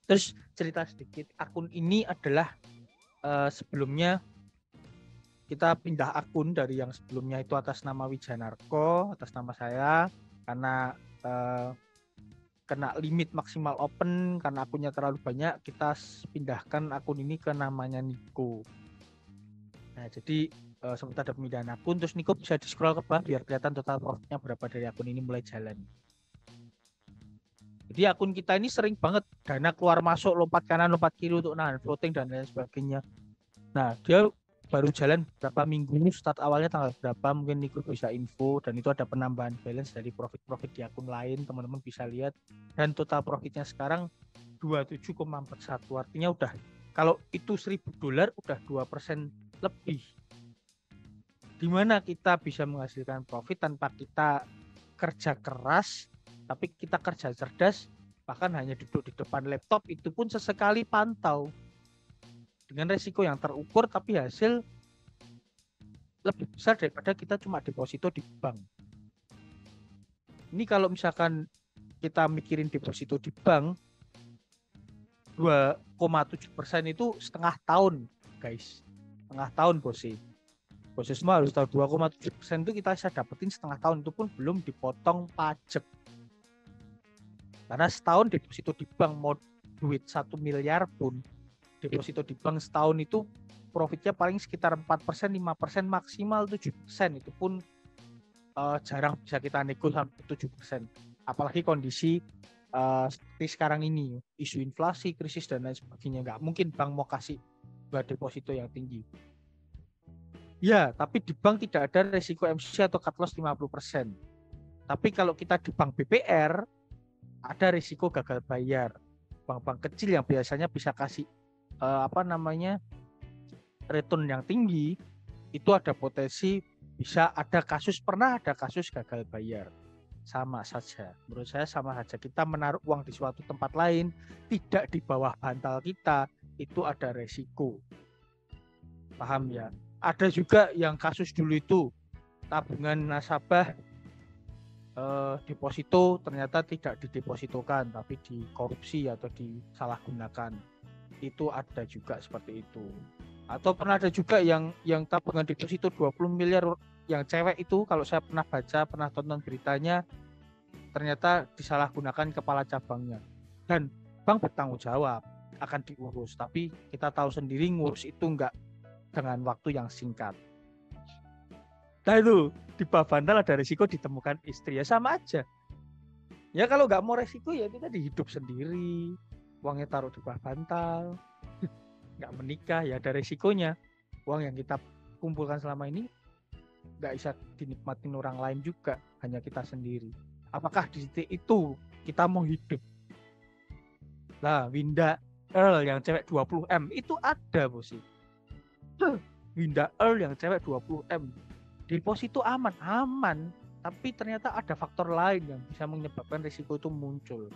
Terus cerita sedikit, akun ini adalah sebelumnya kita pindah akun dari yang sebelumnya itu atas nama Wijanarko, atas nama saya, karena kena limit maksimal open, karena akunnya terlalu banyak, kita pindahkan akun ini ke namanya Niko. Nah, jadi sempat ada pemindahan akun, terus Niko bisa di scroll ke bawah biar kelihatan total profitnya berapa dari akun ini mulai jalan. Jadi akun kita ini sering banget dana keluar masuk, lompat kanan, lompat kiri untuk nahan floating dan lain sebagainya. Nah, dia baru jalan berapa minggu, start awalnya tanggal berapa, mungkin Niko bisa info, dan itu ada penambahan balance dari profit-profit di akun lain, teman-teman bisa lihat. Dan total profitnya sekarang 27,41, artinya udah, kalau itu $1.000 udah 2% lebih. Dimana kita bisa menghasilkan profit tanpa kita kerja keras, tapi kita kerja cerdas, bahkan hanya duduk di depan laptop, itu pun sesekali pantau dengan resiko yang terukur, tapi hasil lebih besar daripada kita cuma deposito di bank. Ini kalau misalkan kita mikirin deposito di bank, 2,7% itu setengah tahun, guys. Setengah tahun, Bos semua harus tahu 2,7% itu kita bisa dapetin setengah tahun, itu pun belum dipotong pajak. Karena setahun deposito di bank mau duit 1 miliar pun, deposito di bank setahun itu profitnya paling sekitar 4%, 5%, maksimal 7%. Itu pun jarang bisa kita nego sampai 7%. Apalagi kondisi seperti sekarang ini, isu inflasi, krisis dan lain sebagainya. Nggak mungkin bank mau kasih buat deposito yang tinggi. Ya, tapi di bank tidak ada resiko MCC atau cut loss 50%. Tapi kalau kita di bank BPR, ada risiko gagal bayar. Bank-bank kecil yang biasanya bisa kasih return yang tinggi, itu ada potensi pernah ada kasus gagal bayar. Sama saja, menurut saya sama saja. Kita menaruh uang di suatu tempat lain, tidak di bawah bantal kita, itu ada resiko. Paham ya? Ada juga yang kasus dulu itu tabungan nasabah deposito ternyata tidak didepositokan tapi dikorupsi atau disalahgunakan. Itu ada juga seperti itu. Atau pernah ada juga yang tabungan deposito 20 miliar yang cewek itu, kalau saya pernah tonton beritanya, ternyata disalahgunakan kepala cabangnya. Dan bank bertanggung jawab akan diurus, tapi kita tahu sendiri ngurus itu enggak dengan waktu yang singkat. Nah itu, di bawah bantal ada risiko ditemukan istri, ya sama aja. Ya kalau nggak mau resiko ya kita hidup sendiri, uangnya taruh di bawah bantal, nggak menikah ya ada resikonya. Uang yang kita kumpulkan selama ini nggak bisa dinikmatin orang lain juga, hanya kita sendiri. Apakah di titik itu kita mau hidup? Nah, Winda Earl yang cewek 20M itu ada bosi. Winda Earl yang cewek 20M. Deposito aman, tapi ternyata ada faktor lain yang bisa menyebabkan risiko itu muncul.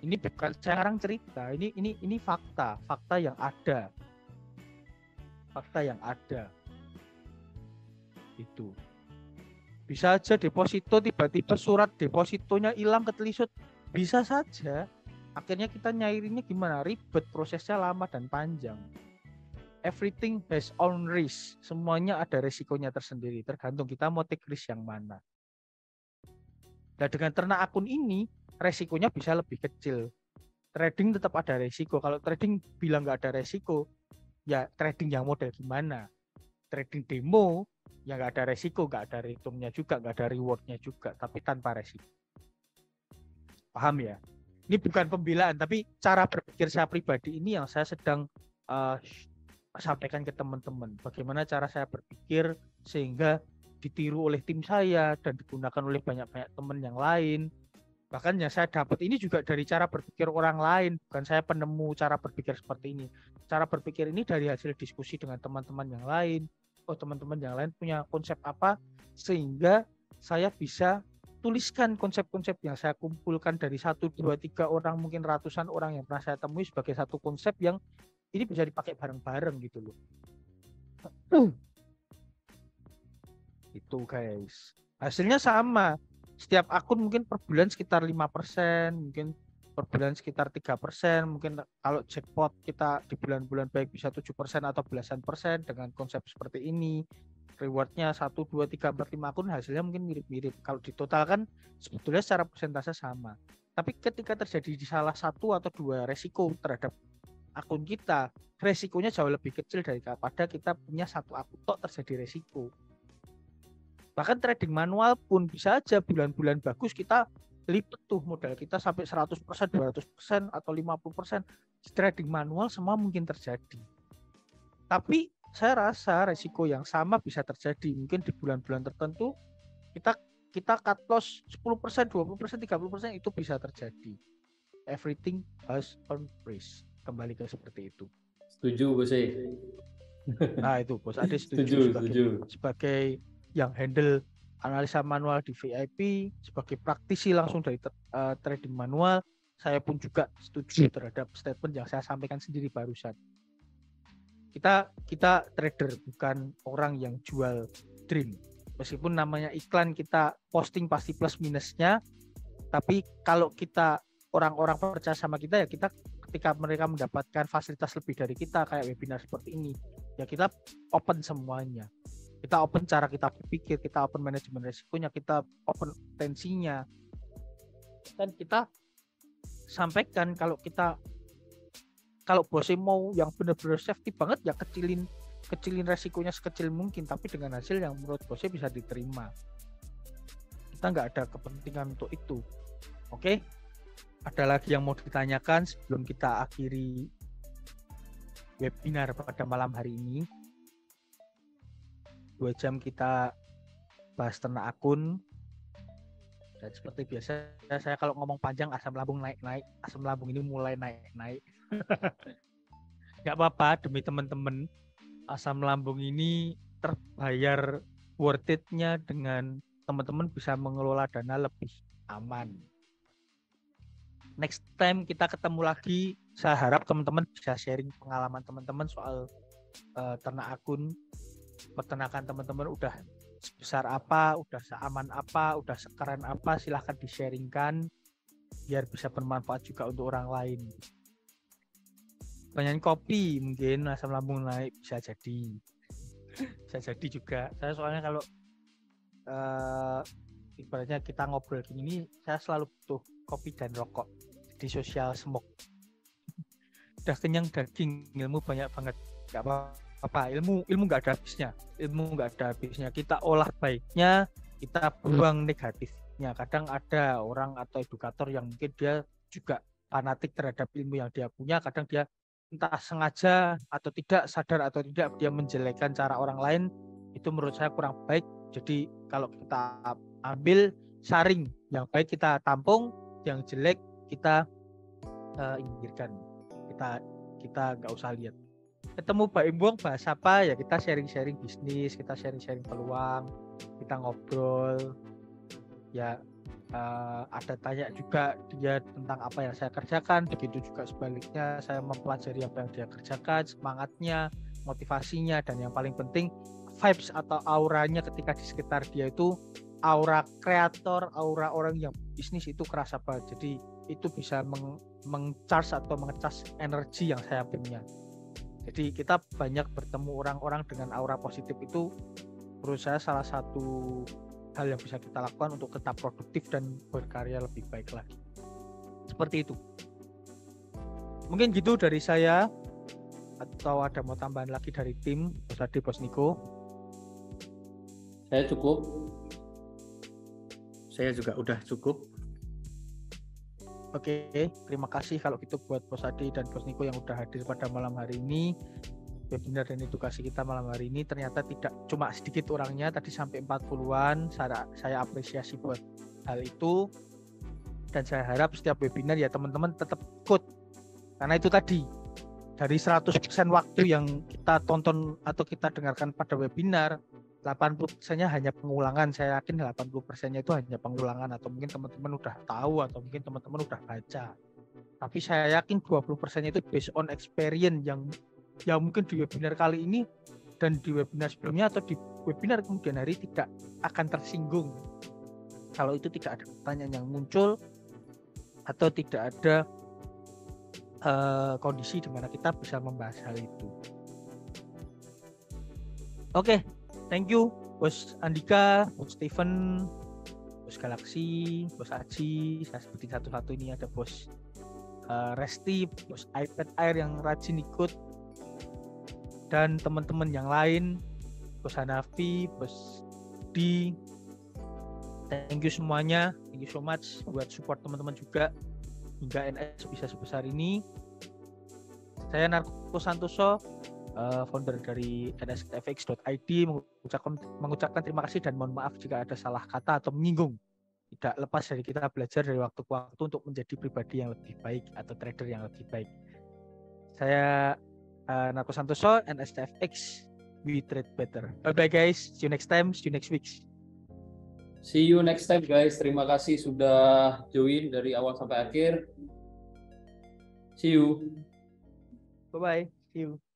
Ini bukan sekarang cerita, ini fakta yang ada. Fakta yang ada. Itu. Bisa aja deposito tiba-tiba surat depositonya hilang ketelisut, bisa saja. Akhirnya kita nyairinya gimana? Ribet, prosesnya lama dan panjang. Everything has own risk. Semuanya ada resikonya tersendiri. Tergantung kita mau take risk yang mana. Nah dengan ternak akun ini, resikonya bisa lebih kecil. Trading tetap ada resiko. Kalau trading bilang nggak ada resiko, ya trading yang model gimana? Trading demo, ya nggak ada resiko, nggak ada returnnya juga, nggak ada rewardnya juga, tapi tanpa resiko. Paham ya? Ini bukan pembelaan, tapi cara berpikir saya pribadi ini yang saya sedang sampaikan ke teman-teman. Bagaimana cara saya berpikir sehingga ditiru oleh tim saya dan digunakan oleh banyak-banyak teman yang lain. Bahkan yang saya dapat ini juga dari cara berpikir orang lain, bukan saya penemu cara berpikir seperti ini. Cara berpikir ini dari hasil diskusi dengan teman-teman yang lain. Oh, teman-teman yang lain punya konsep apa, sehingga saya bisa tuliskan konsep-konsep yang saya kumpulkan dari 1, 2, 3 orang, mungkin ratusan orang yang pernah saya temui sebagai satu konsep yang ini bisa dipakai bareng-bareng gitu loh. Itu guys. Hasilnya sama. Setiap akun mungkin per bulan sekitar 5%, mungkin per bulan sekitar 3%, mungkin kalau jackpot kita di bulan-bulan baik bisa 7% atau belasan persen dengan konsep seperti ini. Rewardnya 1, 2, 3, 4, 5 akun hasilnya mungkin mirip-mirip. Kalau ditotalkan sebetulnya secara persentase sama. Tapi ketika terjadi di salah 1 atau 2 resiko terhadap akun kita, resikonya jauh lebih kecil daripada kita punya satu akun tok terjadi resiko. Bahkan trading manual pun bisa aja bulan-bulan bagus kita lipat tuh modal kita sampai 100%, 200% atau 50%. Trading manual semua mungkin terjadi. Tapi saya rasa resiko yang sama bisa terjadi. Mungkin di bulan-bulan tertentu kita cut loss 10%, 20%, 30% itu bisa terjadi. Everything has own risk. Kembali ke seperti itu. Setuju Bos. Nah itu Bos Ade setuju. Sebagai yang handle analisa manual di VIP, sebagai praktisi langsung dari trading manual, saya pun juga setuju terhadap statement yang saya sampaikan sendiri barusan. Kita trader, bukan orang yang jual dream. Meskipun namanya iklan, kita posting pasti plus minusnya, tapi kalau kita orang-orang percaya sama kita, ya kita ketika mereka mendapatkan fasilitas lebih dari kita kayak webinar seperti ini, ya kita open semuanya. Kita open cara kita berpikir, kita open manajemen resikonya, kita open tensinya. Dan kita sampaikan kalau bosnya mau yang benar-benar safety banget, ya kecilin resikonya sekecil mungkin, tapi dengan hasil yang menurut bosnya bisa diterima. Kita nggak ada kepentingan untuk itu. Oke? Ada lagi yang mau ditanyakan sebelum kita akhiri webinar pada malam hari ini? 2 jam kita bahas ternak akun. Dan seperti biasa saya kalau ngomong panjang asam lambung naik-naik, asam lambung ini mulai naik-naik. Nggak apa-apa, demi teman-teman, asam lambung ini terbayar worth it-nya dengan teman-teman bisa mengelola dana lebih aman. Next time kita ketemu lagi, saya harap teman-teman bisa sharing pengalaman teman-teman soal ternak akun. Peternakan teman-teman udah sebesar apa, udah seaman apa, udah sekeren apa, silahkan di-sharingkan biar bisa bermanfaat juga untuk orang lain. Banyak kopi mungkin asam lambung naik, bisa jadi juga. Saya soalnya kalau ibaratnya kita ngobrol gini, saya selalu butuh kopi dan rokok di social smoke. Udah kenyang daging, ilmu banyak banget, nggak apa-apa, ilmu nggak ada habisnya, kita olah baiknya, kita buang negatifnya. Kadang ada orang atau edukator yang mungkin dia juga fanatik terhadap ilmu yang dia punya, kadang dia entah sengaja atau tidak, sadar atau tidak, dia menjelekkan cara orang lain. Itu menurut saya kurang baik. Jadi kalau kita ambil saring, yang baik kita tampung, yang jelek kita inggirkan, kita nggak usah lihat. Ketemu Pak Imbong bahas apa ya, kita sharing-sharing bisnis, kita sharing-sharing peluang, kita ngobrol ya. Ada tanya juga dia tentang apa yang saya kerjakan, begitu juga sebaliknya saya mempelajari apa yang dia kerjakan, semangatnya, motivasinya, dan yang paling penting vibes atau auranya ketika di sekitar dia itu aura kreator, aura orang yang bisnis itu kerasa banget. Jadi itu bisa meng-charge atau mengecas energi yang saya punya. Jadi kita banyak bertemu orang-orang dengan aura positif, itu menurut saya salah satu hal yang bisa kita lakukan untuk tetap produktif dan berkarya lebih baik lagi. Seperti itu. Mungkin gitu dari saya, atau ada mau tambahan lagi dari tim Bos Adi, Bos Niko? Saya cukup. Saya juga udah cukup. Oke, terima kasih kalau gitu buat Bos Adi dan Bos Niko yang udah hadir pada malam hari ini. Webinar dan edukasi kita malam hari ini ternyata tidak cuma sedikit orangnya, tadi sampai 40-an. Saya apresiasi buat hal itu. Dan saya harap setiap webinar ya teman-teman tetap ikut. Karena itu tadi, dari 100% waktu yang kita tonton atau kita dengarkan pada webinar, 80%-nya hanya pengulangan. Saya yakin 80%-nya itu hanya pengulangan, atau mungkin teman-teman udah tahu, atau mungkin teman-teman udah baca. Tapi saya yakin 20%-nya itu based on experience yang mungkin di webinar kali ini dan di webinar sebelumnya atau di webinar kemudian hari tidak akan tersinggung kalau itu tidak ada pertanyaan yang muncul atau tidak ada kondisi di mana kita bisa membahas hal itu. Oke. Thank you, Bos Andika, Bos Steven, Bos Galaxy, Bos Aji. Saya sebutin satu-satu, ini ada Bos Resti, Bos iPad Air yang rajin ikut, dan teman-teman yang lain, Bos Hanafi, Bos D. Thank you semuanya, thank you so much buat support teman-teman juga hingga NS bisa sebesar ini. Saya Narko Santoso, founder dari nsfx.id, mengucapkan terima kasih dan mohon maaf jika ada salah kata atau menyinggung. Tidak lepas dari kita belajar dari waktu ke waktu untuk menjadi pribadi yang lebih baik atau trader yang lebih baik. Saya Narko Santoso, nsfx, we trade better. Bye bye guys, see you next time, see you next week. See you next time guys. Terima kasih sudah join dari awal sampai akhir. See you. Bye bye, see you.